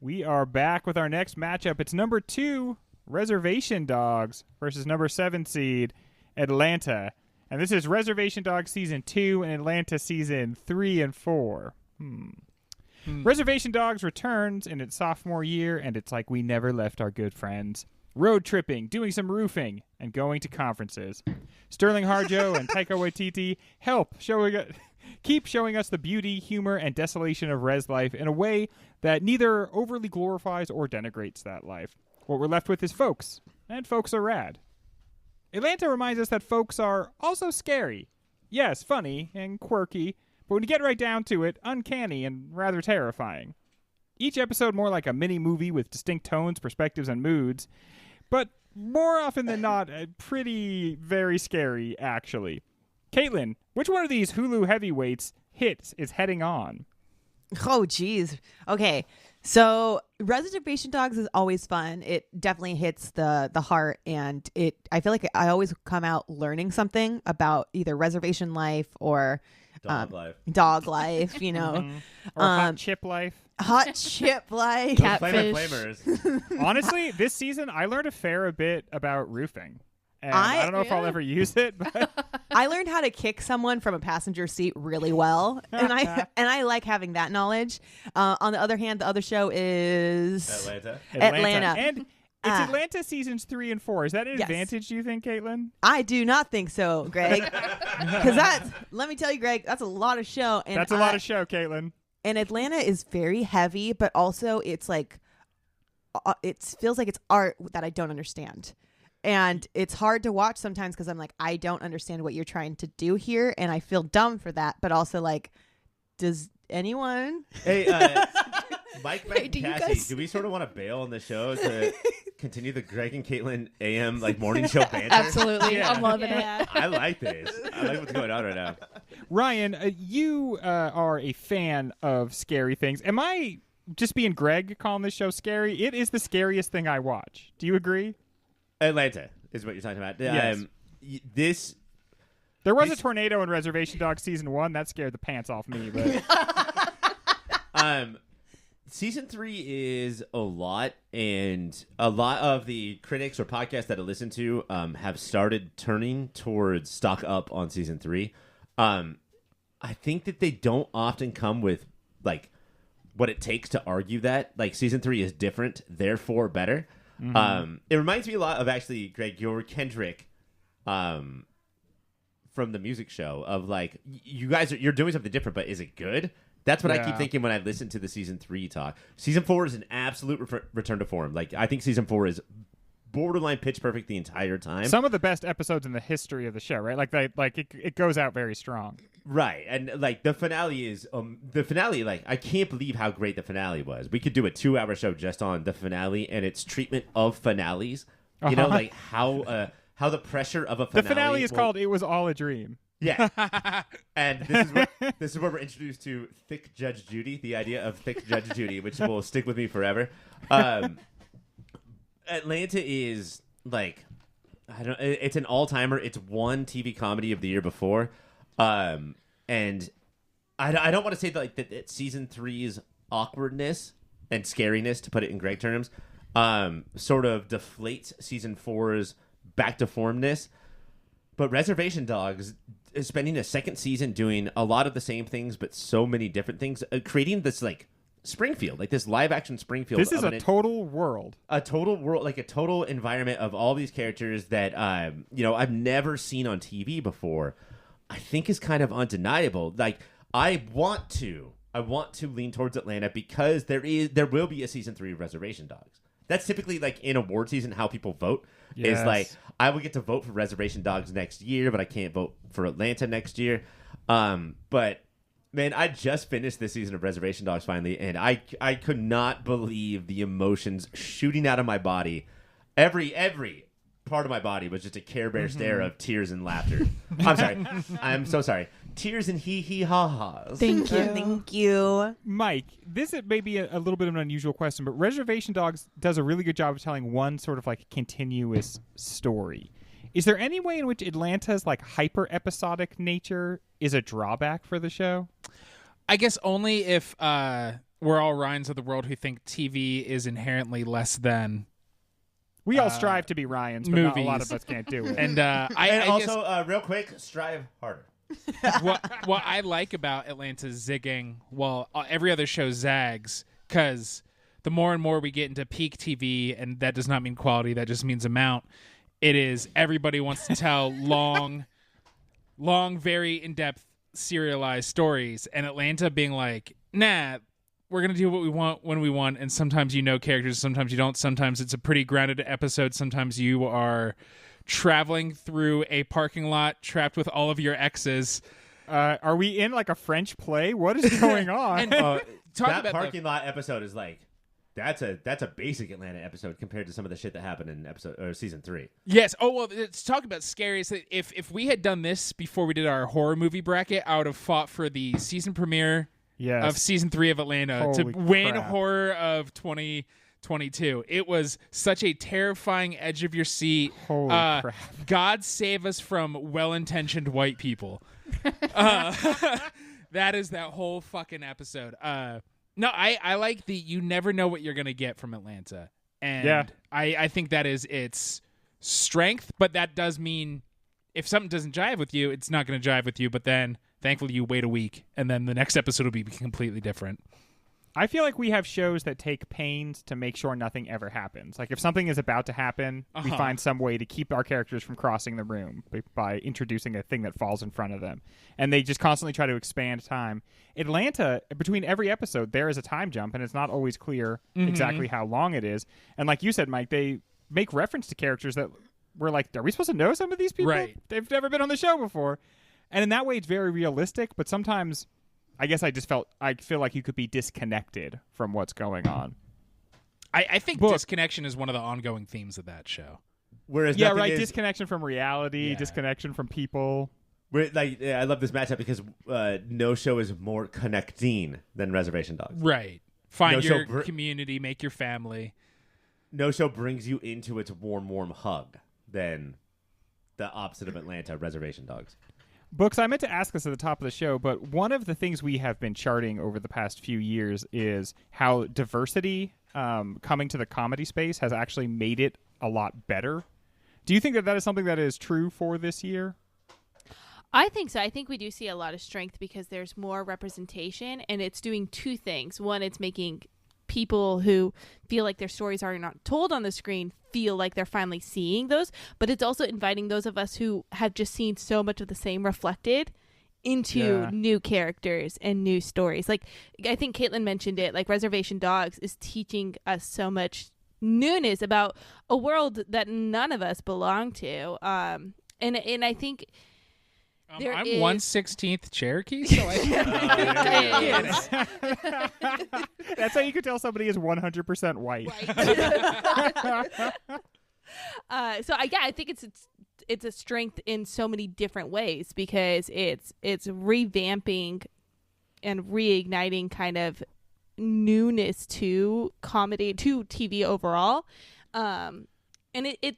We are back with our next matchup. It's number 2, Reservation Dogs versus number 7 seed, Atlanta. And this is Reservation Dogs Season 2 and Atlanta Season 3 and 4. Reservation Dogs returns in its sophomore year, and it's like we never left our good friends. Road tripping, doing some roofing, and going to conferences. Sterling Harjo and Taika Waititi keep showing us the beauty, humor, and desolation of res life in a way that neither overly glorifies or denigrates that life. What we're left with is folks, and folks are rad. Atlanta reminds us that folks are also scary. Yes, funny and quirky, but when you get right down to it, uncanny and rather terrifying. Each episode more like a mini-movie with distinct tones, perspectives, and moods, but more often than not, very scary, actually. Caitlin, which one of these Hulu heavyweights hits is heading on? Oh, geez. Okay. So Reservation Dogs is always fun. It definitely hits the heart, and I feel like I always come out learning something about either reservation life or dog life, you know, or hot chip life. Hot chip life, Catfish. Flamers. Honestly, this season I learned a fair bit about roofing. And I don't know if I'll ever use it, but I learned how to kick someone from a passenger seat really well, and I like having that knowledge. On the other hand, the other show is Atlanta. And it's Atlanta seasons 3 and 4. Is that an Yes. advantage, do you think, Caitlin? I do not think so, Greg. Because let me tell you, Greg, that's a lot of show. And That's a lot of show, Caitlin. And Atlanta is very heavy, but also it's like, it feels like it's art that I don't understand. And it's hard to watch sometimes because I'm like, I don't understand what you're trying to do here. And I feel dumb for that. But also like, does anyone? Hey, Mike, Hey, and do you Cassie, guys- do we sort of want to bail on the show to continue the Greg and Caitlin AM like morning show banter? Absolutely. Yeah. I'm loving it. Yeah. I like this. I like what's going on right now. Ryan, you are a fan of scary things. Am I just being Greg calling this show scary? It is the scariest thing I watch. Do you agree? Atlanta is what you're talking about. Yes. This There was a tornado in Reservation Dogs season 1 that scared the pants off me, but season 3 is a lot, and a lot of the critics or podcasts that I listen to have started turning towards stock up on season 3. I think that they don't often come with like what it takes to argue that like season 3 is different, therefore better. It reminds me a lot of actually, Greg, your Kendrick from the music show of like, you guys you're doing something different, but is it good? That's what I keep thinking when I listen to the season 3 talk. Season 4 is an absolute return to form. Like, I think season 4 is borderline pitch perfect the entire time. some of the best episodes in the history of the show, right? Like it goes out very strong. Right, and like the finale is like, I can't believe how great the finale was. We could do a 2-hour show just on the finale and its treatment of finales. You know, like how the pressure of a finale. The finale is called "It Was All a Dream." Yeah, and this is where we're introduced to Thick Judge Judy, the idea of Thick Judge Judy, which will stick with me forever. Atlanta is like, I don't. It's an all-timer. It's won TV comedy of the year before. And I don't want to say that season 3's awkwardness and scariness, to put it in Greg terms, sort of deflates season 4's back to formness. But Reservation Dogs is spending a second season doing a lot of the same things, but so many different things, creating this like Springfield, like this live action Springfield. This is a total world. A total world, like a total environment of all these characters that, I've never seen on TV before. I think is kind of undeniable. Like, I want to lean towards Atlanta because there will be a season 3 of Reservation Dogs. That's typically like in award season how people vote. Yes. Is like, I will get to vote for Reservation Dogs next year, but I can't vote for Atlanta next year. But man, I just finished this season of Reservation Dogs finally, and I could not believe the emotions shooting out of my body. Every part of my body was just a Care Bear stare of tears and laughter. I'm sorry. I'm so sorry. Tears and hee-hee-ha-has. Thank you. Thank you. Mike, this may be a little bit of an unusual question, but Reservation Dogs does a really good job of telling one sort of like continuous story. Is there any way in which Atlanta's like hyper episodic nature is a drawback for the show? I guess only if we're all Ryans of the world who think TV is inherently less than. We all strive to be Ryans, but not a lot of us can't do it. And And also, real quick, strive harder. what I like about Atlanta's zigging, well, every other show zags, because the more and more we get into peak TV, and that does not mean quality, that just means amount, it is everybody wants to tell long, very in-depth, serialized stories, and Atlanta being like, nah, we're going to do what we want when we want, and sometimes you know characters, sometimes you don't, sometimes it's a pretty grounded episode, sometimes you are traveling through a parking lot trapped with all of your exes. Are we in like a French play? What is going on? And That about parking lot episode is like, that's a basic Atlanta episode compared to some of the shit that happened in season 3. Yes. Oh, well, let's talk about scary. So if we had done this before we did our horror movie bracket, I would have fought for the season premiere of season 3 of Atlanta to Holy win crap. horror of 2022. It was such a terrifying edge of your seat. Holy crap. God save us from well-intentioned white people. That is that whole fucking episode. No, I like you never know what you're going to get from Atlanta. And I think that is its strength, but that does mean if something doesn't jive with you, it's not going to jive with you, but then thankfully you wait a week and then the next episode will be completely different. I feel like we have shows that take pains to make sure nothing ever happens. Like if something is about to happen, we find some way to keep our characters from crossing the room by introducing a thing that falls in front of them. And they just constantly try to expand time. Atlanta, between every episode, there is a time jump, and it's not always clear exactly how long it is. And like you said, Mike, they make reference to characters that we're like, are we supposed to know some of these people? Right. They've never been on the show before. And in that way, it's very realistic, but sometimes I guess I feel like you could be disconnected from what's going on. I think disconnection is one of the ongoing themes of that show. Whereas disconnection from reality, Yeah. disconnection from people. I love this matchup because no show is more connecting than Reservation Dogs. Right. Find No your show community, make your family. No show brings you into its warm hug than the opposite of Atlanta, Reservation Dogs. Books, I meant to ask this at the top of the show, but one of the things we have been charting over the past few years is how diversity coming to the comedy space has actually made it a lot better. Do you think that is something that is true for this year? I think so. I think we do see a lot of strength because there's more representation, and it's doing two things. One, it's making people who feel like their stories are not told on the screen feel like they're finally seeing those, but it's also inviting those of us who have just seen so much of the same reflected into new characters and new stories. Like I think Caitlin mentioned it, like Reservation Dogs is teaching us so much newness about a world that none of us belong to. And I think I'm 1/16 Cherokee, so That's how you could tell somebody is 100% white. I think it's a strength in so many different ways because it's revamping and reigniting kind of newness to comedy, to TV overall, and it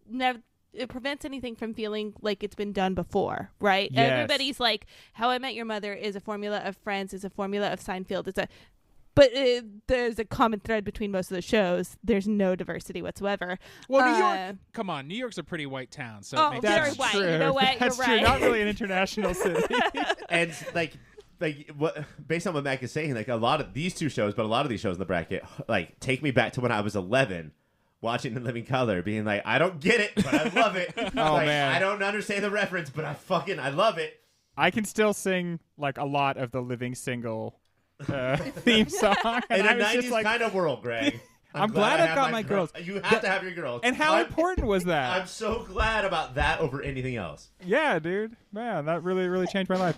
never. It prevents anything from feeling like it's been done before, right? Yes. Everybody's like, How I Met Your Mother is a formula of Friends, is a formula of Seinfeld. But there's a common thread between most of the shows. There's no diversity whatsoever. Well, New York, come on, New York's a pretty white town, so it makes very sense. white. True. You know what? That's You're true. right. Not really an international city. And like what based on what Mac is saying, like a lot of these two shows, but a lot of these shows in the bracket, like take me back to when I was 11. Watching In Living Color, being like, I don't get it, but I love it. Man. I don't understand the reference, but I love it. I can still sing like a lot of the Living Single theme song. In And I a was 90s just like, kind of world, Greg. I'm glad I I've have got my girls. You have to have your girls. and how important was that? I'm so glad about that over anything else. Yeah, dude. Man, that really, really changed my life.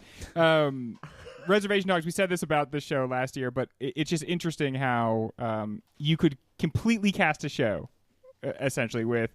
Reservation Dogs, we said this about this show last year, but it's just interesting how you could completely cast a show, essentially, with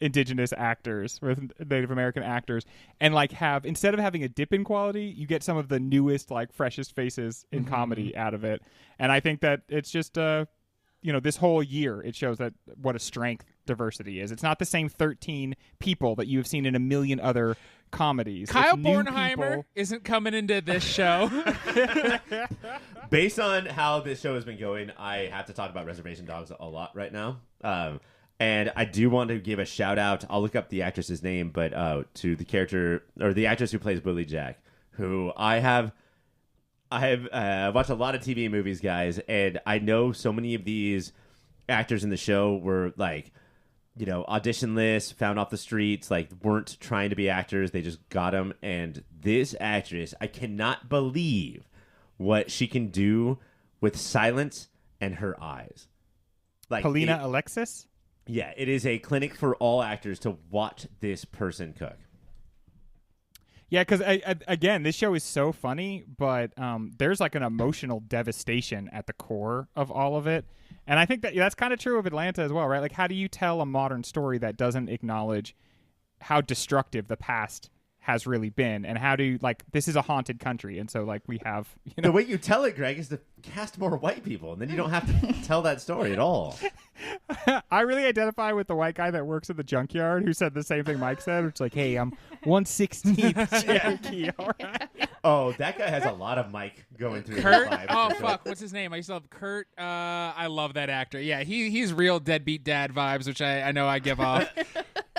indigenous actors, with Native American actors, and like have, instead of having a dip in quality, you get some of the newest, like freshest faces in comedy out of it. And I think that it's just this whole year, it shows that what a strength diversity is. It's not the same 13 people that you have seen in a million other comedies. Kyle It's new Bornheimer people. isn't coming into this show. Based on how this show has been going, I have to talk about Reservation Dogs a lot right now. And I do want to give a shout out. I'll look up the actress's name, but to the character or the actress who plays Willie Jack, who I have watched a lot of TV and movies, guys, and I know so many of these actors in the show were like, audition lists, found off the streets, like weren't trying to be actors. They just got them. And this actress, I cannot believe what she can do with silence and her eyes. Like Paulina Alexis? Yeah, it is a clinic for all actors to watch this person cook. Yeah, because again, this show is so funny, but there's like an emotional devastation at the core of all of it. And I think that's kind of true of Atlanta as well, right? Like, how do you tell a modern story that doesn't acknowledge how destructive the past has really been, and how do like this is a haunted country, and so like we have The way you tell it, Greg, is to cast more white people, and then you don't have to tell that story at all. I really identify with the white guy that works at the junkyard who said the same thing Mike said, which is like, hey, I'm 1/16 Cherokee. All right. Oh, that guy has a lot of mic going through. Kurt. his vibe, Oh for sure. fuck, what's his name? I used to love Kurt. I love that actor. Yeah, he's real deadbeat dad vibes, which I know I give off.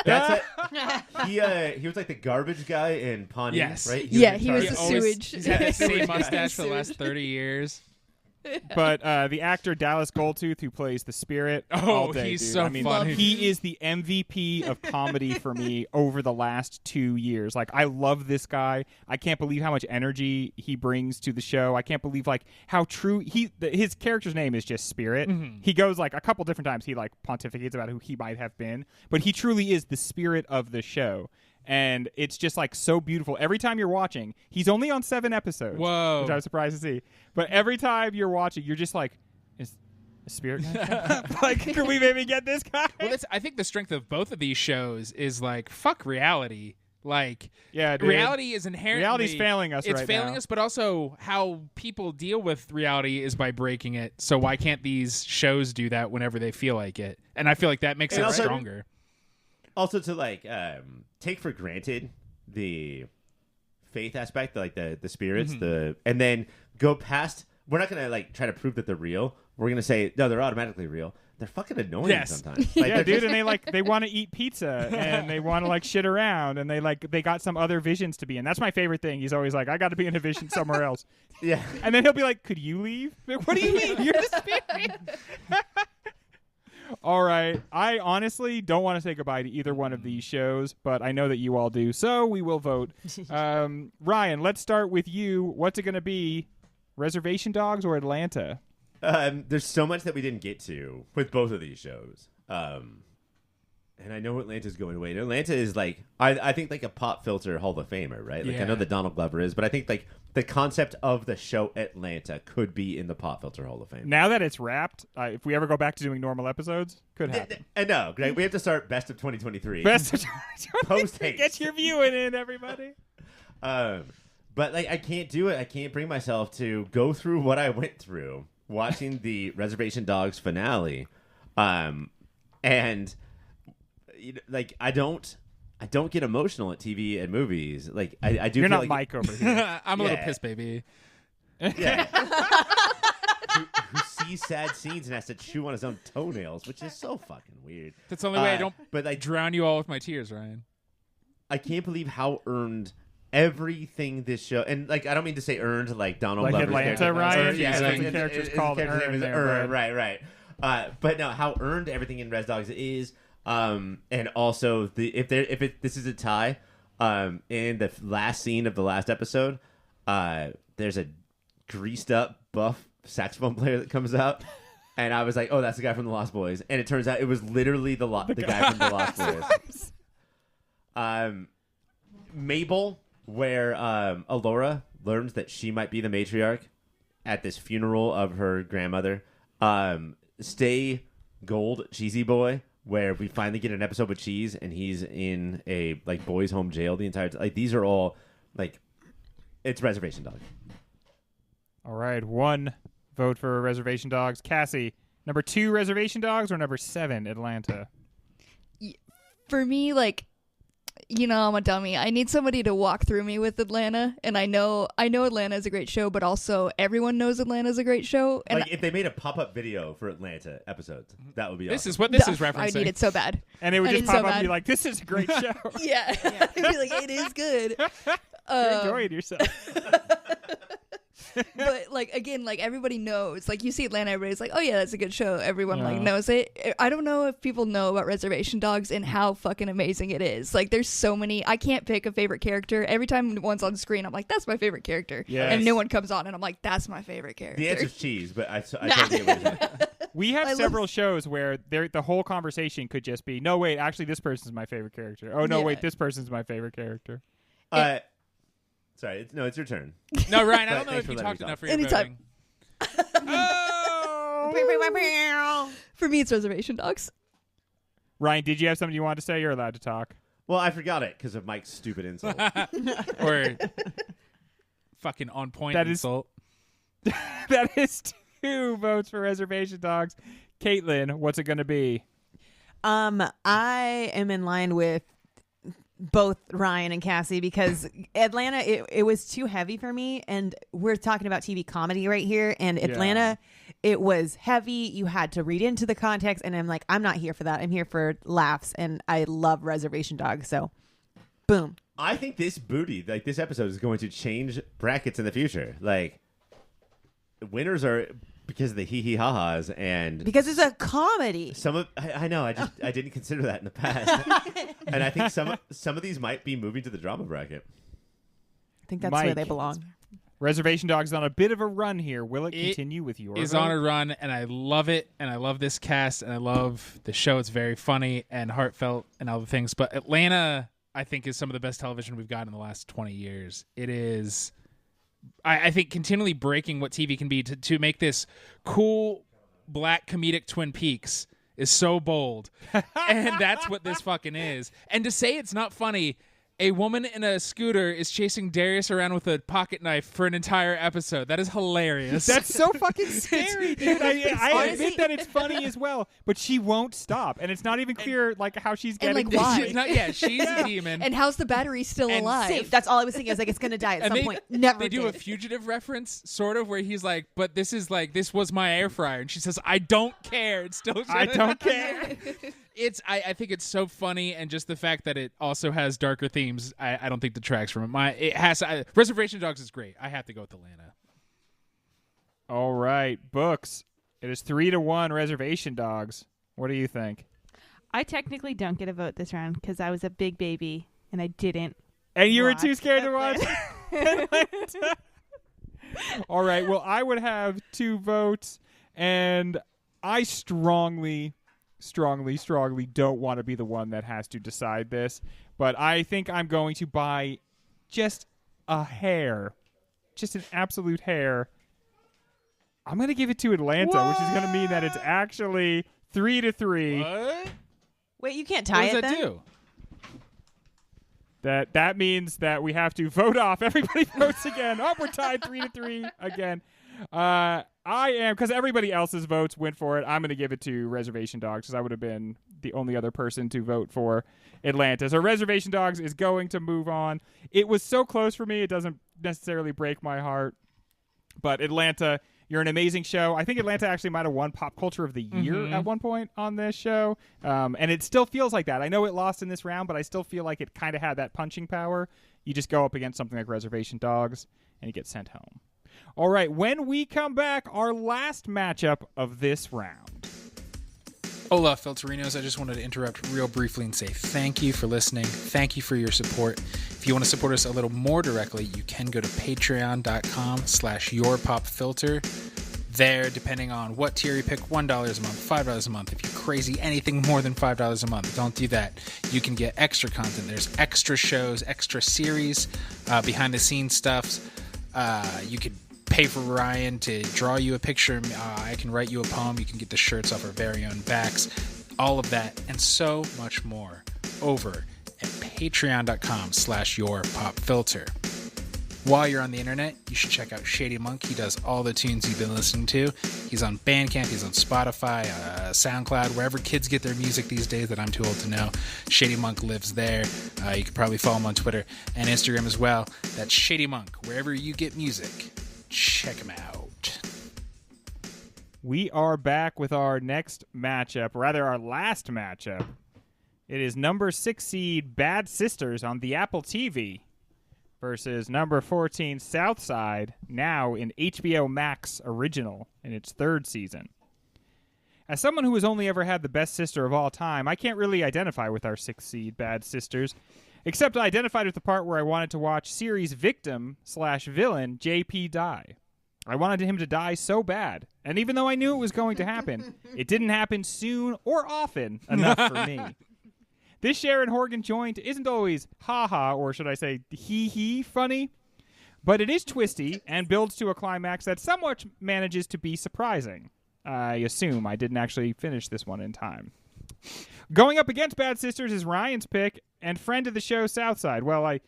That's it. He was like the garbage guy in Pawnee, Yes. right? He was in the charge- sewage. He's had that same Sewage guy. mustache for the last 30 years. But the actor Dallas Goldtooth, who plays the spirit, Oh, all day, he's dude. so I mean, funny. he is the MVP of comedy for me over the last 2 years. Like, I love this guy. I can't believe how much energy he brings to the show. I can't believe like how true his character's name is just Spirit. Mm-hmm. He goes like a couple different times. He like pontificates about who he might have been, but he truly is the spirit of the show. And it's just like so beautiful. Every time you're watching, he's only on 7 episodes. Whoa. Which I was surprised to see. But every time you're watching, you're just like, is a spirit guy? Like, can we maybe get this guy? Well, I think the strength of both of these shows is like fuck reality. Like, Yeah, dude. reality is inherently Reality's failing us It's right failing now. us, but also how people deal with reality is by breaking it. So why can't these shows do that whenever they feel like it? And I feel like that makes And it also- stronger. Also, to like take for granted the faith aspect, like the spirits, and then go past. We're not gonna like try to prove that they're real. We're gonna say no, they're automatically real. They're fucking annoying Yes. sometimes. Like, Yeah, they're dude, just- and they want to eat pizza and they want to like shit around and they got some other visions to be in. That's my favorite thing. He's always like, I got to be in a vision somewhere else, yeah. and then he'll be like, could you leave? Like, what do you mean? You're the spirit. All right. I honestly don't want to say goodbye to either one of these shows, but I know that you all do, so we will vote. Ryan, let's start with you. What's it going to be? Reservation Dogs or Atlanta? There's so much that we didn't get to with both of these shows. And I know Atlanta's going away. Atlanta is like, I think like a pop filter Hall of Famer, right? Like I know Yeah. that Donald Glover is, but I think like the concept of the show Atlanta could be in the pop filter Hall of Fame. Now that it's wrapped, if we ever go back to doing normal episodes, could happen. And no, Greg, we have to start best of 2023. Best of Post-haste. Get your viewing in, everybody. But like, I can't do it. I can't bring myself to go through what I went through watching the Reservation Dogs finale, and you know, like I don't get emotional at TV and movies. Like I do. You're feel not like, Mike over here. I'm a little Yeah. piss baby. Yeah. who sees sad scenes and has to chew on his own toenails, which is so fucking weird. That's the only way I don't But like, drown you all with my tears, Ryan. I can't believe how earned everything this show, and like I don't mean to say earned like Donald Like Glover's Atlanta, character. Ryan? Yeah, Because like, the character's his called character's Earn name is there, Earn, bud. right. But no, how earned everything in Res Dogs is, and also this is a tie, in the last scene of the last episode, there's a greased up buff saxophone player that comes out. And I was like, "Oh, that's the guy from the Lost Boys," and it turns out it was literally the guy from the Lost Boys. Mabel, where Alora learns that she might be the matriarch at this funeral of her grandmother. Stay Gold, Cheesy Boy, where we finally get an episode with Cheese, and he's in a like boys' home jail the entire time. Like these are all like, it's Reservation Dog. All right, 1 vote for Reservation Dogs. Cassie, number 2 Reservation Dogs or number 7 Atlanta? For me, like, you know, I'm a dummy. I need somebody to walk through me with Atlanta, and I know Atlanta is a great show, but also everyone knows Atlanta is a great show. And Like if they made a pop-up video for Atlanta episodes, that would be This awesome. is what this is I referencing. need it so bad. And it would I just need pop so up and be bad. like, this is a great show. Yeah, I'd be like, it is good. You're enjoying yourself. But like again, like everybody knows. Like you see Atlanta, everybody's like, oh yeah, that's a good show. Everyone like Yeah. knows it. I don't know if people know about Reservation Dogs and how fucking amazing it is. Like there's so many. I can't pick a favorite character. Every time one's on screen, I'm like, that's my favorite character. Yes. And no one comes on, and I'm like, that's my favorite character. The answer's Cheese, but I totally get what you're saying. We have I love- several shows where the whole conversation could just be, no, wait, actually, this person's my favorite character. Oh, no, Yeah. wait, this person's my favorite character. Sorry, it's your turn. No, Ryan, I But don't know thanks if for you letting talked me enough for talk. your Anytime. voting. Oh! For me, it's Reservation Dogs. Ryan, did you have something you wanted to say? You're allowed to talk. Well, I forgot it because of Mike's stupid insult. Or fucking on point insult. That is 2 votes for Reservation Dogs. Caitlin, what's it going to be? I am in line with both Ryan and Cassie because Atlanta, it was too heavy for me. And we're talking about TV comedy right here. And Atlanta, it was heavy. You had to read into the context. And I'm like, I'm not here for that. I'm here for laughs. And I love Reservation Dogs. So, boom. I think this this episode is going to change brackets in the future. Like, winners are because of the hee-hee-ha-has and... Because it's a comedy. I know, I didn't consider that in the past. And I think some of these might be moving to the drama bracket. I think that's Mike, where they belong. Reservation Dogs on a bit of a run here. Will it continue with your It's vote? on a run, and I love it, and I love this cast, and I love the show. It's very funny and heartfelt and all the things. But Atlanta, I think, is some of the best television we've got in the last 20 years. It is... I think continually breaking what TV can be to make this cool black comedic Twin Peaks is so bold. And that's what this fucking is. And to say it's not funny, a woman in a scooter is chasing Darius around with a pocket knife for an entire episode. That is hilarious. That's so fucking scary, dude. I admit that it's funny as well, but she won't stop, and it's not even clear like how she's getting. like, why? She's a demon. And how's the battery still And alive? Safe. That's all I was thinking. I was like, it's going to die at some point. Never They do a did. fugitive reference, sort of, where he's like, but this was my air fryer. And she says, I don't care. It's still I don't care. I think it's so funny, and just the fact that it also has darker themes, I don't think detracts from it. Reservation Dogs is great. I have to go with Atlanta. All right, books. It is 3-1 Reservation Dogs. What do you think? I technically don't get a vote this round because I was a big baby and I didn't. And you were watch too scared to watch? Atlanta. All right, well, I would have 2 votes, and I strongly don't want to be the one that has to decide this, but I think I'm going to buy just a hair, just an absolute hair. I'm going to give it to Atlanta, which is going to mean that it's actually 3-3. What? Wait, you can't What tie does it that then? do? That means that we have to vote off. Everybody votes again. Oh, we're tied 3-3 again. I am, because everybody else's votes went for it, I'm going to give it to Reservation Dogs because I would have been the only other person to vote for Atlanta. So Reservation Dogs is going to move on. It was so close for me, it doesn't necessarily break my heart. But Atlanta, you're an amazing show. I think Atlanta actually might have won Pop Culture of the Year at one point on this show. And it still feels like that. I know it lost in this round, but I still feel like it kind of had that punching power. You just go up against something like Reservation Dogs, and you get sent home. All right, when we come back, our last matchup of this round. Hola, Filterinos. I just wanted to interrupt real briefly and say thank you for listening. Thank you for your support. If you want to support us a little more directly, you can go to patreon.com/yourpopfilter. There, depending on what tier you pick, $1 a month, $5 a month. If you're crazy, anything more than $5 a month, don't do that. You can get extra content. There's extra shows, extra series, behind-the-scenes stuff. You could pay for Ryan to draw you a picture. I can write you a poem. You can get the shirts off our very own backs. All of that and so much more over at patreon.com/yourpopfilter. While you're on the internet, you should check out Shady Monk. He does all the tunes you've been listening to. He's on Bandcamp, he's on Spotify, SoundCloud, wherever kids get their music these days that I'm too old to know. Shady Monk lives there. You can probably follow him on Twitter and Instagram as well. That's Shady Monk. Wherever you get music, check him out. We are back with our next matchup, or rather our last matchup. It is number 6 seed Bad Sisters on the Apple TV versus number 14 Southside, now in HBO Max original in its 3rd season. As someone who has only ever had the best sister of all time, I can't really identify with our 6 seed Bad Sisters, except I identified with the part where I wanted to watch series victim/villain JP die. I wanted him to die so bad, and even though I knew it was going to happen, it didn't happen soon or often enough for me. This Sharon Horgan joint isn't always ha-ha, or should I say hee-hee funny, but it is twisty and builds to a climax that somewhat manages to be surprising. I assume I didn't actually finish this one in time. Going up against Bad Sisters is Ryan's pick and friend of the show, Southside. Well, I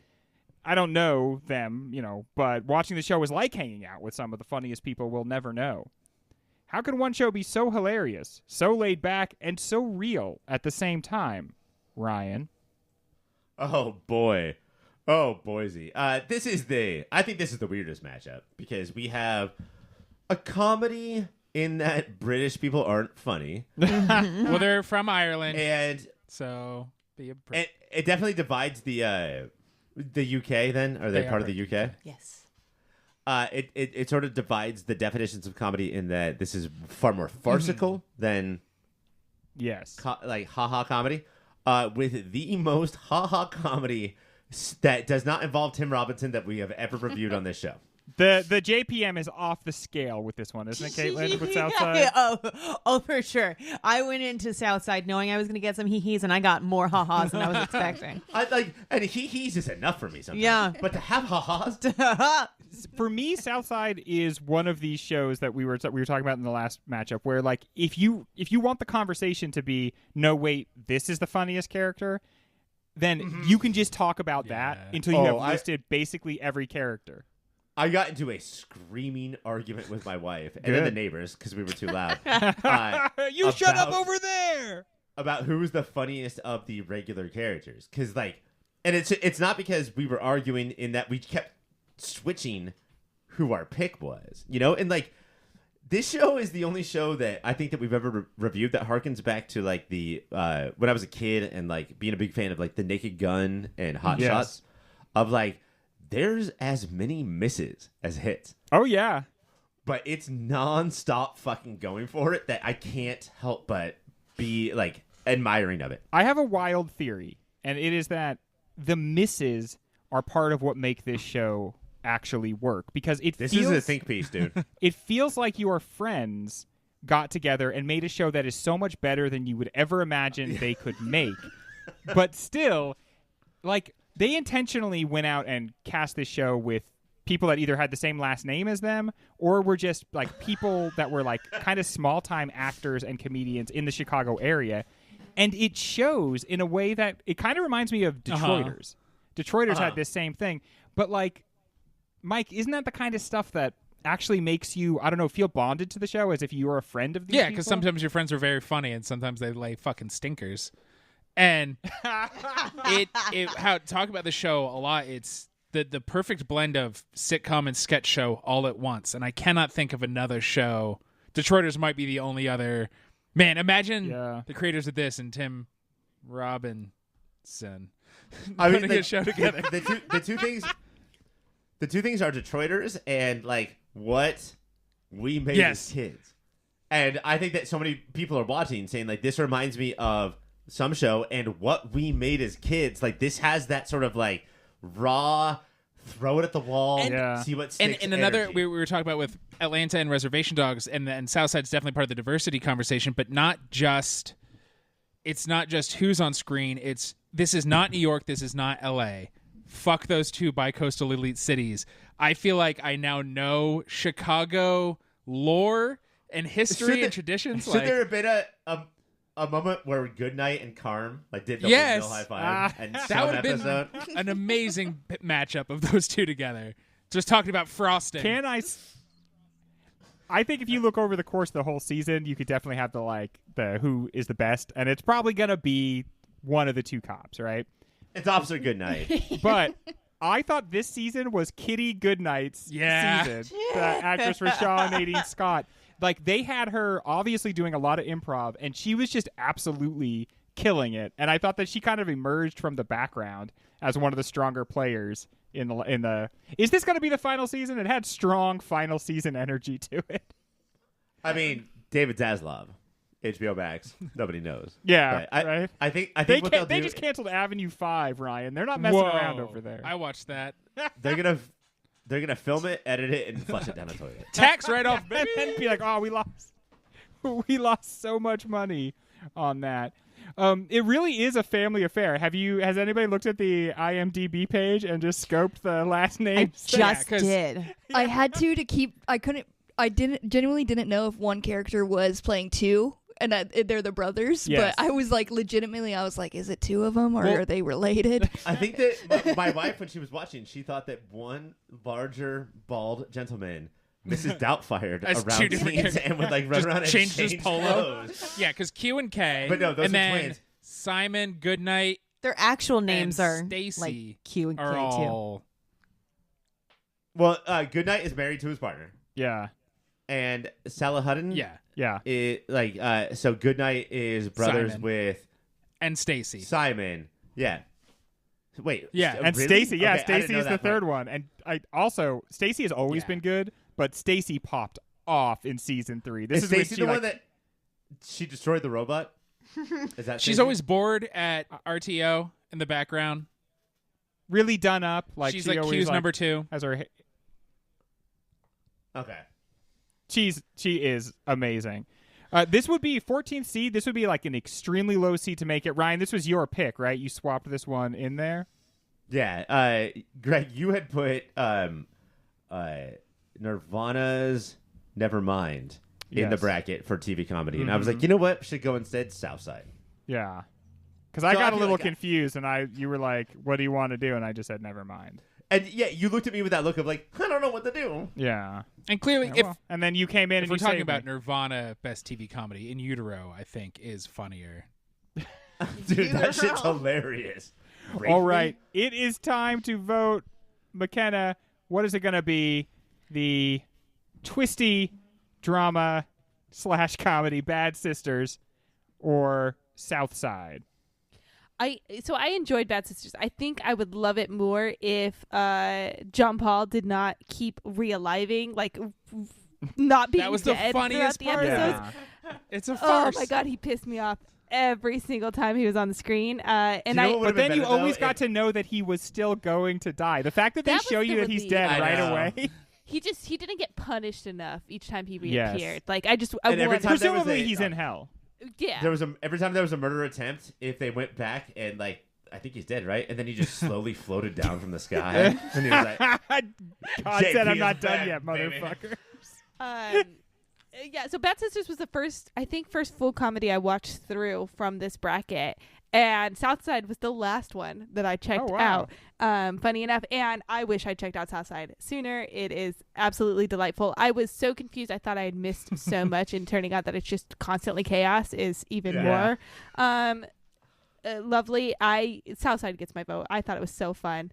don't know them, but watching the show is like hanging out with some of the funniest people we'll never know. How can one show be so hilarious, so laid back, and so real at the same time, Ryan? Oh, boy. Oh, Boise. I think this is the weirdest matchup because we have a comedy in that British people aren't funny. Well, they're from Ireland. And so it definitely divides the UK then. Are they part of the UK? Yes. It sort of divides the definitions of comedy in that this is far more farcical than yes, like haha comedy. With the most haha comedy that does not involve Tim Robinson that we have ever reviewed on this show. The JPM is off the scale with this one, isn't it, Caitlin? With Southside? Oh, for sure. I went into Southside knowing I was going to get some hee-hees, and I got more ha-has than I was expecting. And hee-hees is enough for me sometimes. Yeah. But to have ha-has? For me, Southside is one of these shows that we were talking about in the last matchup where, like, if you want the conversation to be, no, wait, this is the funniest character, then you can just talk about that until you have listed basically every character. I got into a screaming argument with my wife and then the neighbors because we were too loud. You shut up over there! About who was the funniest of the regular characters. Because, and it's not because we were arguing in that we kept switching who our pick was, And, this show is the only show that I think that we've ever reviewed that harkens back to, the when I was a kid and, being a big fan of, The Naked Gun and Hot Shots of, there's as many misses as hits. Oh, yeah. But it's nonstop fucking going for it that I can't help but be, admiring of it. I have a wild theory, and it is that the misses are part of what make this show actually work. Because this is a think piece, dude. It feels like your friends got together and made a show that is so much better than you would ever imagine they could make. But still, they intentionally went out and cast this show with people that either had the same last name as them or were just people that were kind of small time actors and comedians in the Chicago area. And it shows in a way that it kind of reminds me of Detroiters. Detroiters had this same thing. But Mike, isn't that the kind of stuff that actually makes you, I don't know, feel bonded to the show as if you were a friend of these people? Yeah, because sometimes your friends are very funny and sometimes they lay fucking stinkers. And talk about the show a lot. It's the perfect blend of sitcom and sketch show all at once. And I cannot think of another show. Detroiters might be the only other. Man, imagine the creators of this and Tim Robinson. Putting a show together. The two things are Detroiters and what we made as kids. And I think that so many people are watching saying this reminds me of some show and what we made as kids. This has that sort of raw, throw it at the wall, see what sticks. And another we were talking about with Atlanta and Reservation Dogs, and Southside's definitely part of the diversity conversation, but it's not just who's on screen. This is not New York. This is not L.A. Fuck those two bi-coastal elite cities. I feel like I now know Chicago lore and history and traditions. Should there have been a moment where Goodnight and Carm did the windmill high five and that would have been an amazing matchup of those two together. Just talking about frosting. I think if you look over the course of the whole season, you could definitely have the who is the best, and it's probably gonna be one of the two cops, right? It's Officer Goodnight. But I thought this season was Kitty Goodnight's season. The actress Rashawn Nadine Scott. They had her obviously doing a lot of improv, and she was just absolutely killing it. And I thought that she kind of emerged from the background as one of the stronger players in the. Is this going to be the final season? It had strong final season energy to it. I mean, David Zaslav, HBO Max. Nobody knows. Yeah, right. I think they just canceled Avenue 5, Ryan. They're not messing around over there. I watched that. They're gonna film it, edit it, and flush it down the toilet. Tax write-off, baby. And be like, oh, we lost so much money on that. It really is a family affair. Has anybody looked at the IMDb page and just scoped the last names? I just did. I had to keep. I genuinely didn't know if one character was playing two and they're the brothers. Yes. But I was like, legitimately, I was like, is it two of them or are they related? I think that my wife, when she was watching, she thought that one larger, bald gentleman, Mrs. Doubtfire, As around two different scenes and would like run Just around and changed change his polo. clothes. Yeah, because Q and K. But no, those and are then twins. Simon, Goodnight, Their actual names and are Stacy like Q and K are too. all. Well, Goodnight is married to his partner, Yeah. and Salah Hutton. Yeah, Yeah. So Goodnight is brothers Simon. with and Stacy. Simon. Yeah. Wait. Yeah, And really? Stacy, yeah, Okay, I didn't Stacy know is the that third part. one. And I also Stacy has always Yeah. been good, but Stacy popped off in season 3. This Is is when Stacy she the like, one that she destroyed the robot? Is that She's Stacey? always bored at RTO in the background. really done up. Like She's she like always Q's like, number 2. has her. Okay. She is amazing. This would be 14th seed. This would be like an extremely low seed to make it. Ryan, this was your pick, right? You swapped this one in there. Yeah. Greg, you had put Nirvana's Nevermind in the Yes. bracket for TV comedy, and I was like, you know what? Should go instead Southside. Yeah. Because I So I got a feel little like confused, and you were like, "What do you want to do?" And I just said, "Never mind." And yeah, you looked at me with that look of like, I don't know what to do. Yeah. And clearly, Yeah, if well. And then you came in and we're you talking saved about me. Nirvana best TV comedy, In Utero, I think is funnier. Dude, that shit's hilarious. Rape All me? right, it is time to vote. McKenna, what is it going to be? The twisty drama / comedy Bad Sisters or South Side? I enjoyed Bad Sisters. I think I would love it more if John Paul did not keep realiving, like not being That was the dead funniest throughout the part. episodes. Yeah. It's a Oh farce. my god, he pissed me off every single time he was on the screen. And you know I what But would've then been you better, though, always got if- to know that he was still going to die. The fact that they That show was you the that he's relief. dead I right know. away. he didn't get punished enough each time he Yes. reappeared. Like I And every wanted- time there was Presumably a- he's in hell. yeah. There was every time there was a murder attempt, if they went back and like, I think he's dead, right? And then he just slowly floated down from the sky, and he was like, God JP said I'm is not done back, yet, baby." motherfucker. Yeah, so Bad Sisters was the first full comedy I watched through from this bracket, and Southside was the last one that I checked Oh, wow. out. Funny enough, and I wish I checked out Southside sooner. It is absolutely delightful. I was so confused. I thought I had missed so much, and turning out that it's just constantly chaos is even Yeah. more lovely. Southside gets my vote. I thought it was so fun.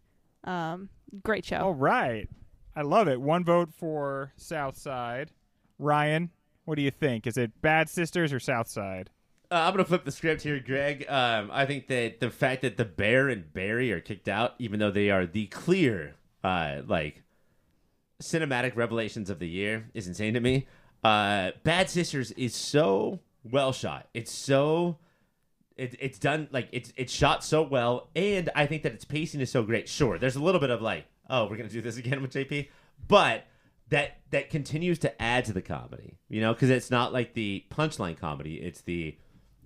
Great show. All right. I love it. One vote for South Side. Ryan, what do you think? Is it Bad Sisters or South Side? I'm gonna flip the script here, Greg. I think that the fact that the Bear and Barry are kicked out, even though they are the clear, like, cinematic revelations of the year, is insane to me. Bad Sisters is so well shot. It's so, it's done like it's shot so well, and I think that its pacing is so great. Sure, there's a little bit of like, oh, we're gonna do this again with JP, but that continues to add to the comedy, you know, because it's not like the punchline comedy. It's the,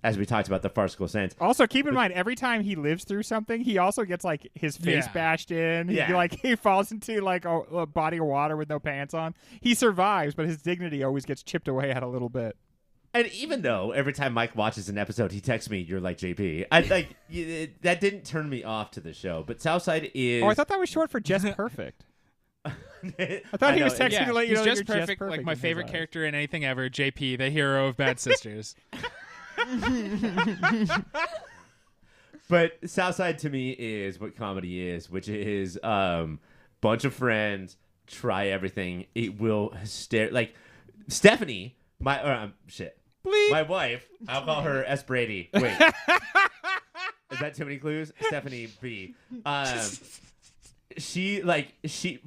as we talked about, the farcical sense. Also, keep in mind, every time he lives through something, he also gets like his face Yeah. bashed in. Yeah. He falls into like a body of water with no pants on. He survives, but his dignity always gets chipped away at a little bit. And even though every time Mike watches an episode, he texts me, "You're like JP." I like that didn't turn me off to the show. But Southside is. Oh, I thought that was short for just perfect. I thought he was texting Yeah, to let you he's know that just you're perfect, like my in his favorite eyes. character in anything ever, JP, the hero of Bad Sisters. But Southside to me is what comedy is, which is bunch of friends try everything. It will like Stephanie, my wife. I'll call her S. Brady. Wait, is that too many clues? Stephanie B.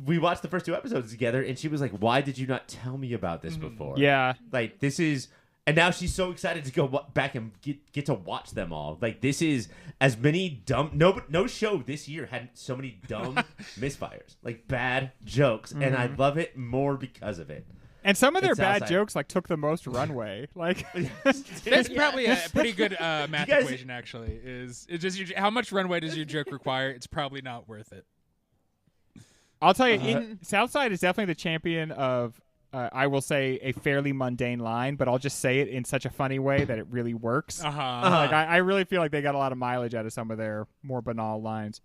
We watched the first 2 episodes together, and she was like, "Why did you not tell me about this before?" Yeah. Like, this is, and now she's so excited to go back and get to watch them all. Like, this is as many dumb, no show this year had so many dumb misfires, like bad jokes, and I love it more because of it. And some of their It's bad Southside. jokes like took the most runway. Like That's probably a pretty good math guys- equation, actually. Is it's just how much runway does your joke require? It's probably not worth it. I'll tell you, Southside is definitely the champion of I will say a fairly mundane line, but I'll just say it in such a funny way that it really works. Uh-huh. Like I really feel like they got a lot of mileage out of some of their more banal lines.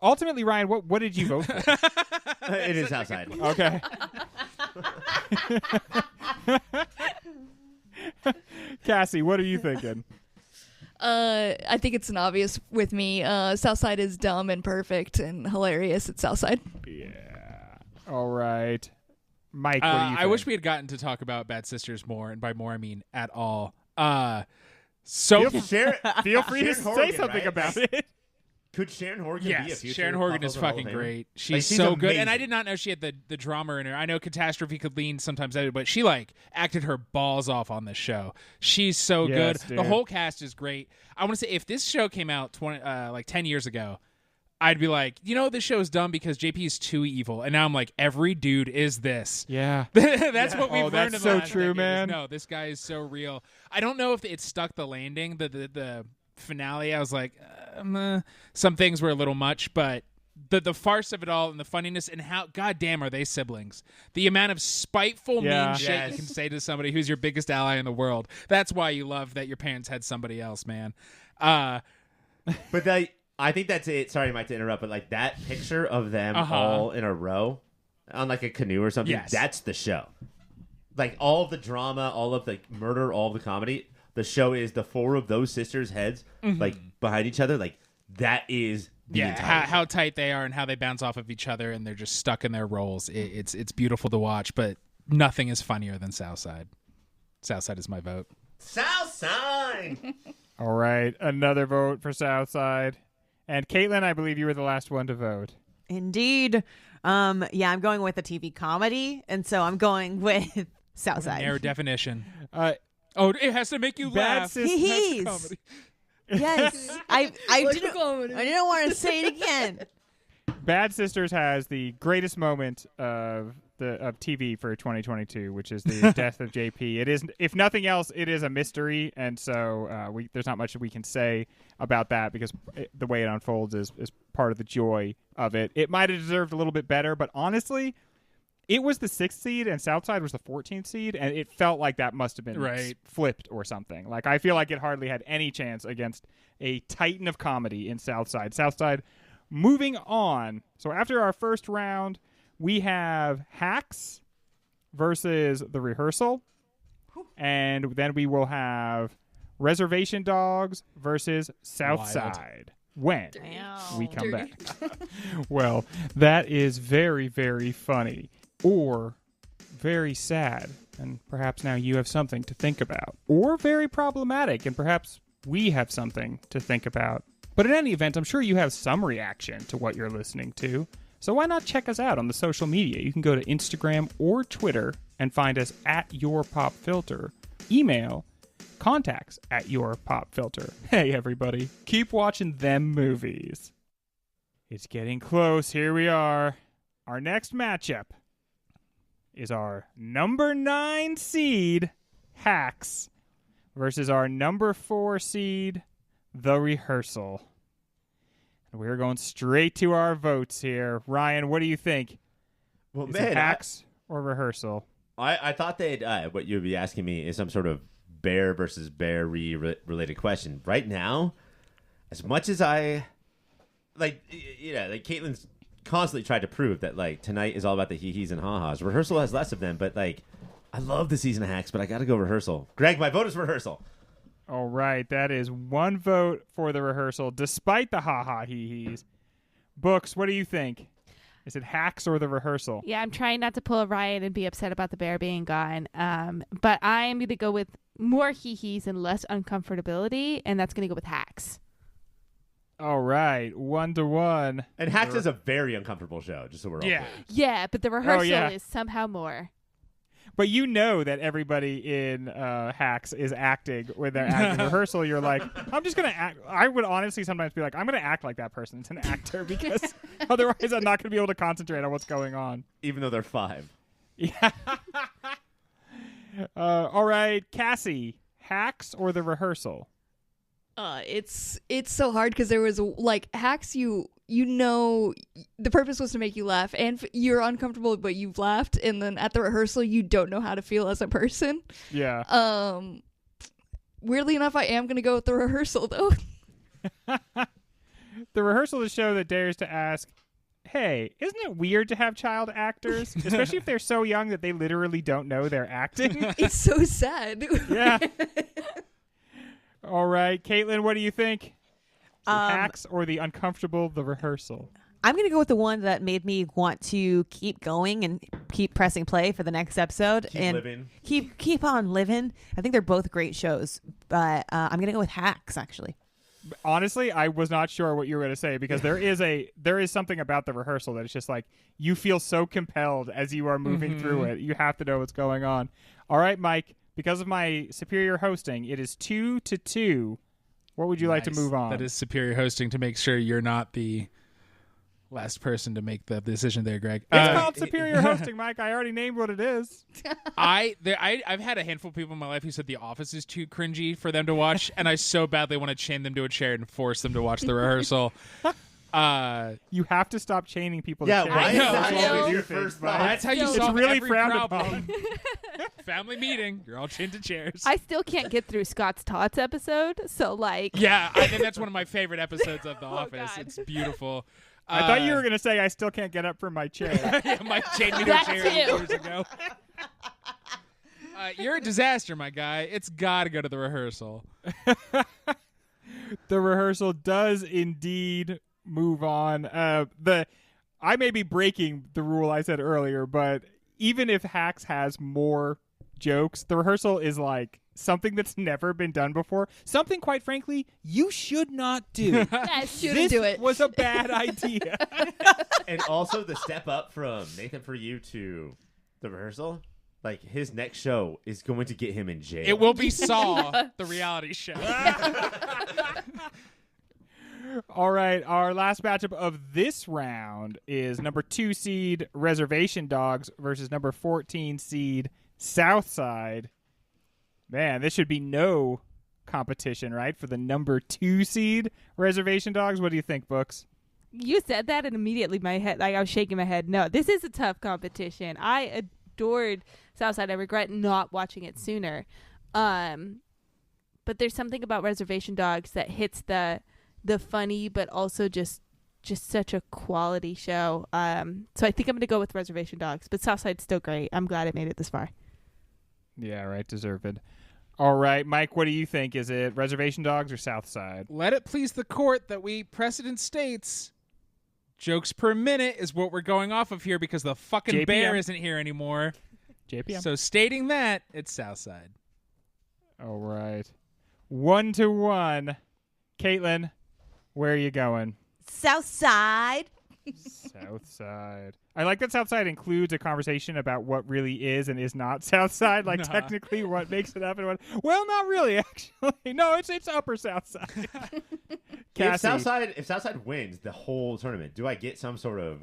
Ultimately, Ryan, what did you vote for? It is outside. Okay. Cassie, what are you thinking? I think it's an obvious with me. Southside is dumb and perfect and hilarious. It's Southside. Yeah. All right. Mike, what do you think? I wish we had gotten to talk about Bad Sisters more, and by more I mean at all. Feel free to Sharon say Horgan, something right? about it. Could Sharon Horgan be a Yes, future Sharon Horgan Pop is Over Hall of fucking Famer? great. She's, Like, she's so good, and I amazing. did not know she had the drama in her. I know Catastrophe could lean sometimes out, but she acted her balls off on this show. She's so Yes, good. dude. The whole cast is great. I want to say if this show came out 10 years ago, I'd be like, this show is dumb because JP is too evil, and now I'm like, every dude is this. Yeah. That's what we've learned. that's in the so last true, decade, man. No, this guy is so real. I don't know if it stuck the landing. The finale, I was like, some things were a little much, but the farce of it all and the funniness and how goddamn are they siblings? The amount of spiteful mean shit Yes. you can say to somebody who's your biggest ally in the world. That's why you love that your parents had somebody else, man. But I think that's it. Sorry, Mike, to interrupt, but like that picture of them all in a row on like a canoe or something, Yes. that's the show. Like all of the drama, all of the murder, all of the comedy, the show is the four of those sisters' heads like behind each other. Like that is the entire how tight they are and how they bounce off of each other and they're just stuck in their roles. It's beautiful to watch, but nothing is funnier than Southside. Southside is my vote. Southside. All right. Another vote for Southside. And Caitlin, I believe you were the last one to vote. Indeed. I'm going with a TV comedy, and so I'm going with Southside. Narrow definition. Uh, It has to make you Bad laugh. Sis- Hee-hees. Comedy. Yes, I didn't want to say it again. Bad Sisters has the greatest moment of TV for 2022, which is the death of JP. It is, if nothing else, it is a mystery, and so there's not much we can say about that because the way it unfolds is part of the joy of it. It might have deserved a little bit better, but honestly, it was the 6th seed and Southside was the 14th seed, and it felt like that must have been Right. flipped or something. Like I feel like it hardly had any chance against a titan of comedy in Southside. Southside. Moving on. So after our first round, we have Hacks versus The Rehearsal. And then we will have Reservation Dogs versus Southside. When we come back. Well, that is very, very funny. Or very sad. And perhaps now you have something to think about. Or very problematic. And perhaps we have something to think about. But in any event, I'm sure you have some reaction to what you're listening to. So why not check us out on the social media? You can go to Instagram or Twitter and find us at YourPopFilter. Email contacts@YourPopFilter. Hey, everybody. Keep watching them movies. It's getting close. Here we are. Our next matchup is our number 9 seed, Hacks, versus our number 4 seed, The Rehearsal. And we're going straight to our votes here. Ryan, what do you think? Well, Is man, it Hacks or Rehearsal? I thought that what you'd be asking me is some sort of bear versus bear related question. Right now, as much as I like Caitlin's constantly tried to prove that like tonight is all about the hee-hees and ha-has. Rehearsal has less of them, but like I love the season of Hacks, but I got to go Rehearsal. Greg, my vote is Rehearsal. All right, that is 1 vote for The Rehearsal, despite the ha-ha hee-hees. Books, what do you think? Is it Hacks or The Rehearsal? Yeah, I'm trying not to pull a Ryan and be upset about the bear being gone. But I'm going to go with more hee-hees and less uncomfortability, and that's going to go with Hacks. All right, 1-1. And Hacks is a very uncomfortable show, just so we're all clear. Yeah, but the rehearsal yeah. is somehow more. But you know that everybody in Hacks is acting when they're acting. Rehearsal, you're like, I'm just going to act. I would honestly sometimes be like, I'm going to act like that person. It's an actor because otherwise I'm not going to be able to concentrate on what's going on. Even though they're 5. Yeah. All right, Cassie, Hacks or The Rehearsal? It's so hard because there was like Hacks. You you know the purpose was to make you laugh, and you're uncomfortable, but you've laughed, and then at the rehearsal you don't know how to feel as a person. Yeah. Weirdly enough, I am gonna go with the rehearsal though. The rehearsal is a show that dares to ask, hey, isn't it weird to have child actors, especially if they're so young that they literally don't know they're acting? It's so sad. Yeah. All right, Caitlin, what do you think? The hacks or the uncomfortable, the rehearsal? I'm going to go with the one that made me want to keep going and keep pressing play for the next episode. Keep on living. I think they're both great shows, but I'm going to go with Hacks, actually. Honestly, I was not sure what you were going to say because there is something about the rehearsal that it's just like you feel so compelled as you are moving through it. You have to know what's going on. All right, Mike, because of my superior hosting, it is 2-2. What would you like to move on? That is superior hosting to make sure you're not the last person to make the decision there, Greg. It's called superior hosting, Mike. I already named what it is. I've had a handful of people in my life who said The Office is too cringy for them to watch, and I so badly want to chain them to a chair and force them to watch the rehearsal. You have to stop chaining people. Yeah, to why chairs. is know. that I know. always your first thought? That's how you It's solve really every frowned problem. Family meeting, you're all chained to chairs. I still can't get through Scott's Tots episode, so like. Yeah, I think that's one of my favorite episodes of The Oh, Office. God. It's beautiful. I thought you were going to say I still can't get up from my chair. Mike chained me to a That chair too. years ago. You're a disaster, my guy. It's got to go to the rehearsal. The rehearsal does indeed move on. I may be breaking the rule I said earlier, but even if Hacks has more jokes, the rehearsal is like something that's never been done before. Something, quite frankly, you should not do. Shouldn't This do it. was a bad idea. And also the step up from Nathan For You to the rehearsal, like his next show is going to get him in jail. It will be Saw, the reality show. All right, our last matchup of this round is number 2 seed Reservation Dogs versus number 14 seed Southside. Man, this should be no competition, right? For the number 2 seed Reservation Dogs. What do you think, Books? You said that, and immediately my head, like I was shaking my head. No, this is a tough competition. I adored Southside. I regret not watching it sooner. But there's something about Reservation Dogs that hits the funny, but also just such a quality show. So I think I'm going to go with Reservation Dogs, but Southside's still great. I'm glad it made it this far. Yeah, right, deserved. All right, Mike, what do you think? Is it Reservation Dogs or Southside? Let it please the court that precedent states jokes per minute is what we're going off of here because the fucking JPM. bear isn't here anymore. JPM. So stating that, it's Southside. All right. 1-1. Caitlin, where are you going? Southside. Southside. I like that Southside includes a conversation about what really is and is not Southside. Like technically what makes it up and what. Well, not really, actually. No, it's Upper Southside. If Southside wins the whole tournament, do I get some sort of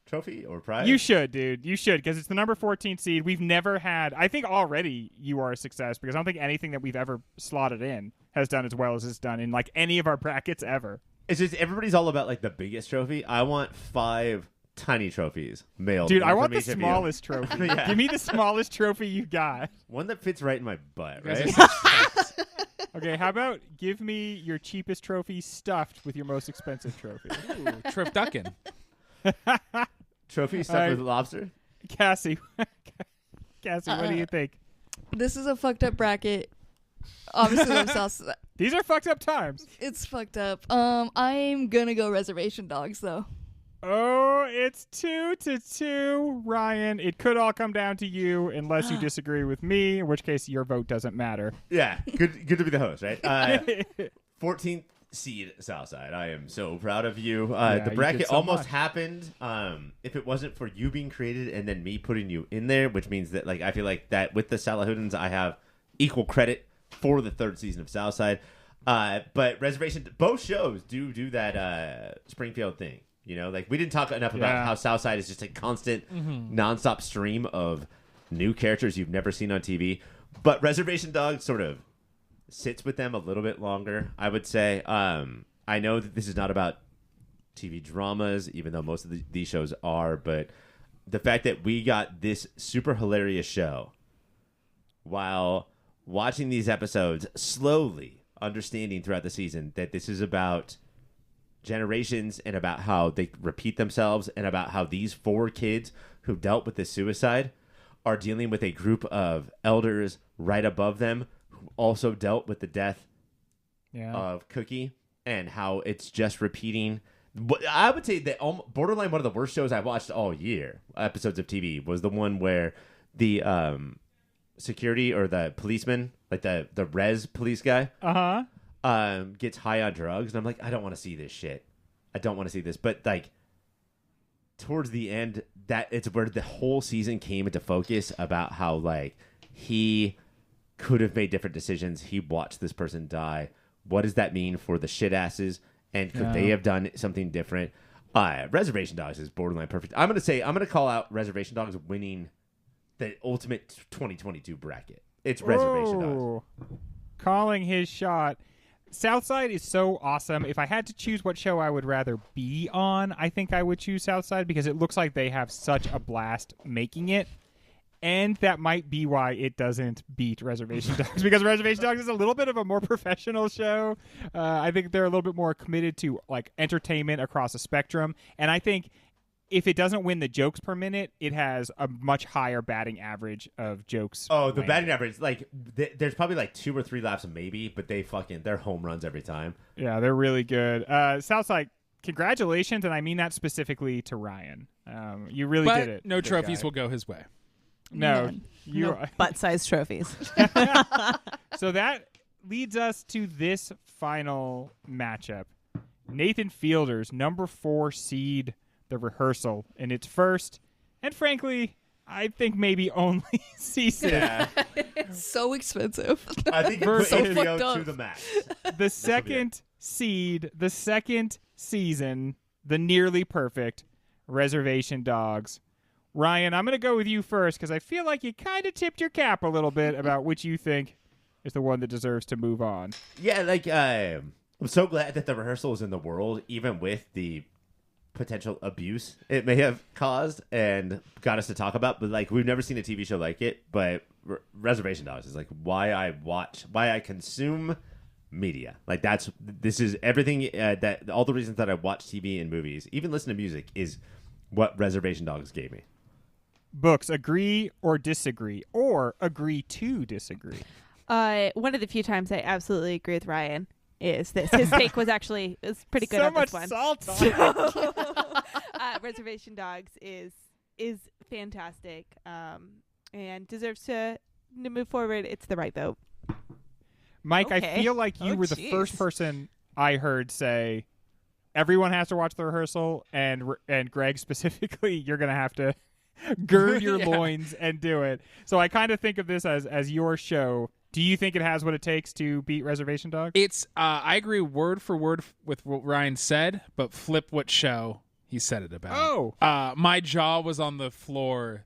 trophy or prize? You should, dude. You should, because it's the number 14 seed. We've never had. I think already you are a success because I don't think anything that we've ever slotted in has done as well as it's done in like any of our brackets ever. It's just everybody's all about like the biggest trophy. I want 5 tiny trophies mailed. Dude, I from want the each of you. smallest trophy. Yeah. Give me the smallest trophy you got. One that fits right in my butt, You guys right? are such Okay, how about give me your cheapest trophy stuffed with your most expensive trophy? Ooh, Trip Duckin. Trophy stuffed All right. with lobster? Cassie, what do you think? This is a fucked up bracket. Obviously, I'm Southside. These are fucked up times. It's fucked up. I'm gonna go Reservation Dogs though. Oh, it's 2-2, Ryan. It could all come down to you unless you disagree with me, in which case your vote doesn't matter. Yeah, good to be the host, right? 14th seed Southside. I am so proud of you. Yeah, The you bracket did so almost much. happened if it wasn't for you being created and then me putting you in there, which means that like I feel like that with the Salahoudins, I have equal credit for the 3rd season of Southside. But Reservation, both shows do that Springfield thing. You know, like we didn't talk enough about how Southside is just a constant, nonstop stream of new characters you've never seen on TV. But Reservation Dogs sort of sits with them a little bit longer, I would say. I know that this is not about TV dramas, even though most of these shows are. But the fact that we got this super hilarious show while watching these episodes, slowly understanding throughout the season that this is about generations and about how they repeat themselves and about how these 4 kids who dealt with this suicide are dealing with a group of elders right above them who also dealt with the death of Cookie, and how it's just repeating. But I would say that borderline one of the worst shows I've watched all year, episodes of TV, was the one where the security or the policeman, like the res police guy, gets high on drugs, and I'm like, I don't want to see this shit. I don't want to see this. But like towards the end, that it's where the whole season came into focus about how like he could have made different decisions. He watched this person die. What does that mean for the shit asses? And could they have done something different? Reservation Dogs is borderline perfect. I'm gonna call out Reservation Dogs winning the ultimate 2022 bracket. It's Reservation Dogs. Calling his shot. Southside is so awesome. If I had to choose what show I would rather be on, I think I would choose Southside because it looks like they have such a blast making it. And that might be why it doesn't beat Reservation Dogs, because Reservation Dogs is a little bit of a more professional show. I think they're a little bit more committed to like entertainment across a spectrum. And I think if it doesn't win the jokes per minute, it has a much higher batting average of jokes. Oh, the batting average, like there's probably like 2 or 3 laps maybe, but they're home runs every time. Yeah, they're really good. Southside, congratulations, and I mean that specifically to Ryan. You really did it. No trophies will go his way. No, butt-sized trophies. So that leads us to this final matchup. Nathan Fielder's number 4 seed, The Rehearsal, in its first, and frankly, I think maybe only season. Yeah. It's so expensive. I think it's So HBO fucked up. to the max. The second seed, the second season, the nearly perfect Reservation Dogs. Ryan, I'm going to go with you first because I feel like you kind of tipped your cap a little bit about which you think is the one that deserves to move on. Yeah, like I'm so glad that The Rehearsal is in the world, even with the potential abuse it may have caused and got us to talk about. But like, we've never seen a TV show like it. But Reservation Dogs is like why I consume media. Like this is everything that all the reasons that I watch TV and movies, even listen to music, is what Reservation Dogs gave me. Books, agree or disagree, or agree to disagree. One of the few times I absolutely agree with Ryan is this. His take was pretty good so on much this one. salt on it. Reservation Dogs is fantastic and deserves to move forward. It's the right vote. Mike, Okay. I feel like you were the first person I heard say everyone has to watch The Rehearsal, and Greg specifically, you're going to have to gird your loins and do it. So I kind of think of this as your show. Do you think it has what it takes to beat Reservation Dogs? It's I agree word for word with what Ryan said, but flip what show he said it about. Oh. My jaw was on the floor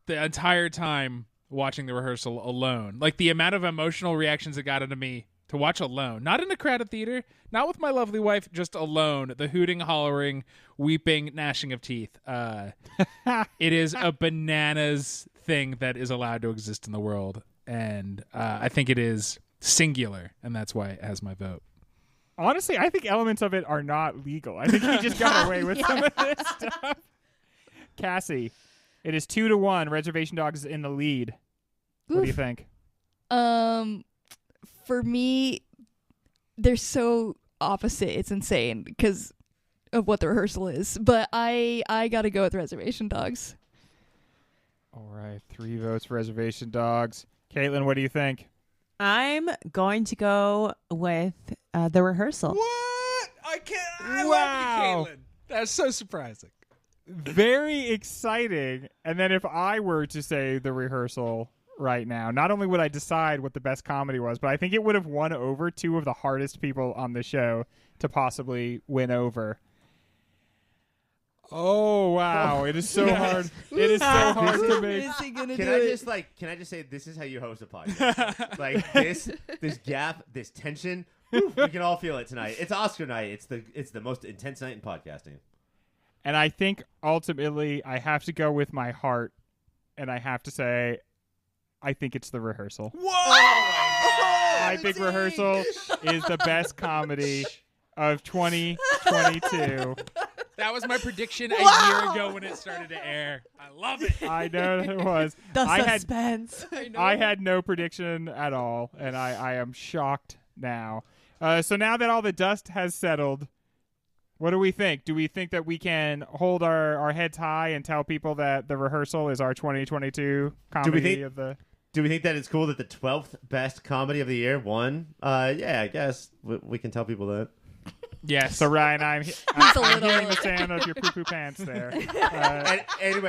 the entire time watching The Rehearsal alone. Like the amount of emotional reactions it got into me to watch alone, not in a crowded theater, not with my lovely wife, just alone. The hooting, hollering, weeping, gnashing of teeth. It is a bananas thing that is allowed to exist in the world. And I think it is singular, and that's why it has my vote. Honestly, I think elements of it are not legal. I think he just got away with some of this stuff. Cassie, it is 2-1. Reservation Dogs is in the lead. What do you think? For me, they're so opposite. It's insane because of what The Rehearsal is. But I gotta go with Reservation Dogs. All right, 3 votes for Reservation Dogs. Caitlin, what do you think? I'm going to go with The Rehearsal. What? I can't. I Wow. love you, Caitlin. That's so surprising. Very exciting. And then if I were to say The Rehearsal right now, not only would I decide what the best comedy was, but I think it would have won over 2 of the hardest people on the show to possibly win over. Oh, wow. It is so hard. It is so hard to make. Is he gonna Can do I it? just say this is how you host a podcast? Like this gap, this tension We can all feel it tonight. It's Oscar night. It's the most intense night in podcasting. And I think ultimately I have to go with my heart, and I have to say, I think it's The Rehearsal. Whoa! I think Rehearsal is the best comedy of 2022. That was my prediction a year ago when it started to air. I love it. I know it was. The suspense. I had no prediction at all, and I am shocked now. So now that all the dust has settled, what do we think? Do we think that we can hold our heads high and tell people that The Rehearsal is our 2022 comedy of the... Do we think that it's cool that the 12th best comedy of the year won? Yeah, I guess we can tell people that. Yes. So Ryan, I'm hearing the sound of your poo-poo pants there. Anyway, I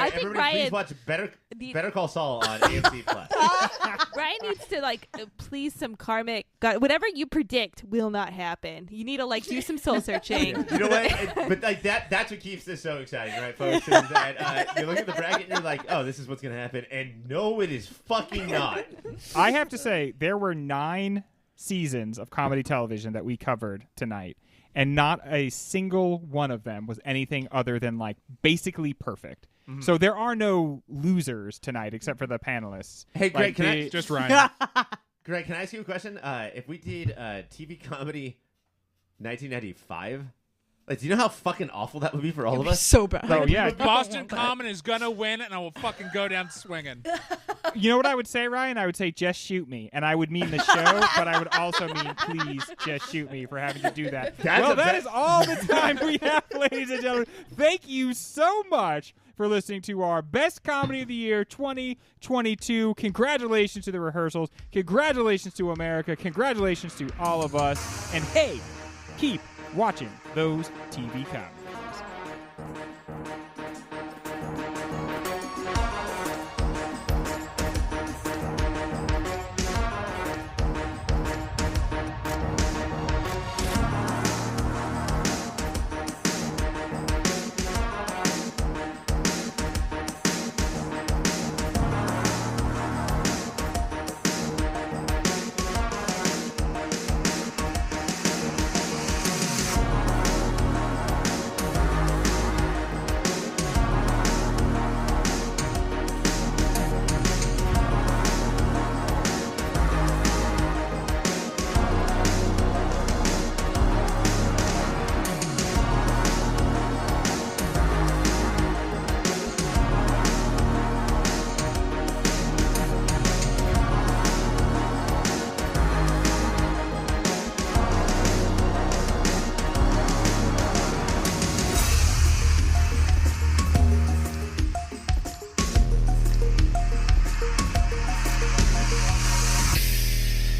think everybody, Ryan- please watch Better Call Saul on AMC Plus. Ryan needs to please some karmic. God, whatever you predict will not happen. You need to do some soul searching. You know what? But that's what keeps this so exciting, right, folks? Is that you look at the bracket and you're like, oh, this is what's gonna happen, and no, it is fucking not. I have to say, there were 9 seasons of comedy television that we covered tonight, and not a single one of them was anything other than basically perfect. Mm-hmm. So there are no losers tonight except for the panelists. Hey, Greg, just Ryan. Greg, can I ask you a question? If we did TV comedy 1995, do you know how fucking awful that would be for all of us? So bad. Oh yeah, Boston Common is gonna win, and I will fucking go down swinging. You know what I would say, Ryan? I would say just shoot me, and I would mean the show, but I would also mean please just shoot me for having to do that. That is all the time we have, ladies and gentlemen. Thank you so much for listening to our best comedy of the year 2022. Congratulations to The Rehearsals. Congratulations to America. Congratulations to all of us. And hey, keep watching those TV comedies.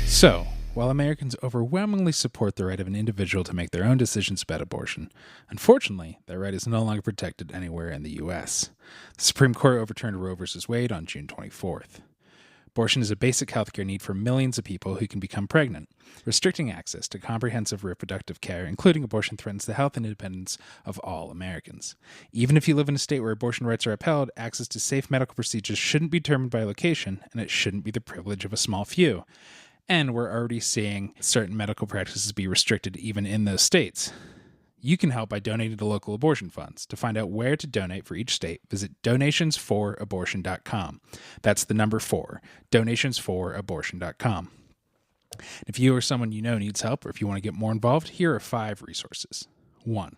So, while Americans overwhelmingly support the right of an individual to make their own decisions about abortion, unfortunately, that right is no longer protected anywhere in the U.S. The Supreme Court overturned Roe v. Wade on June 24th. Abortion is a basic healthcare need for millions of people who can become pregnant. Restricting access to comprehensive reproductive care, including abortion, threatens the health and independence of all Americans. Even if you live in a state where abortion rights are upheld, access to safe medical procedures shouldn't be determined by location, and it shouldn't be the privilege of a small few. And we're already seeing certain medical practices be restricted even in those states. You can help by donating to local abortion funds. To find out where to donate for each state, visit donationsforabortion.com. That's the number 4, donationsforabortion.com. If you or someone you know needs help, or if you want to get more involved, here are 5 resources. 1.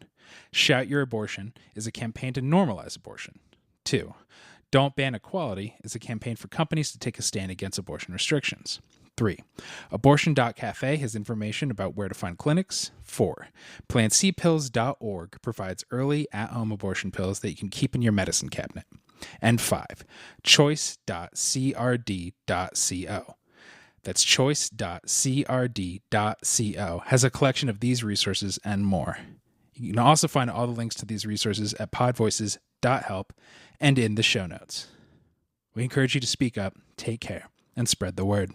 Shout Your Abortion is a campaign to normalize abortion. 2. Don't Ban Equality is a campaign for companies to take a stand against abortion restrictions. 3. Abortion.cafe has information about where to find clinics. 4. PlantCpills.org provides early at-home abortion pills that you can keep in your medicine cabinet. And 5. Choice.crd.co. That's choice.crd.co has a collection of these resources and more. You can also find all the links to these resources at podvoices.help and in the show notes. We encourage you to speak up, take care, and spread the word.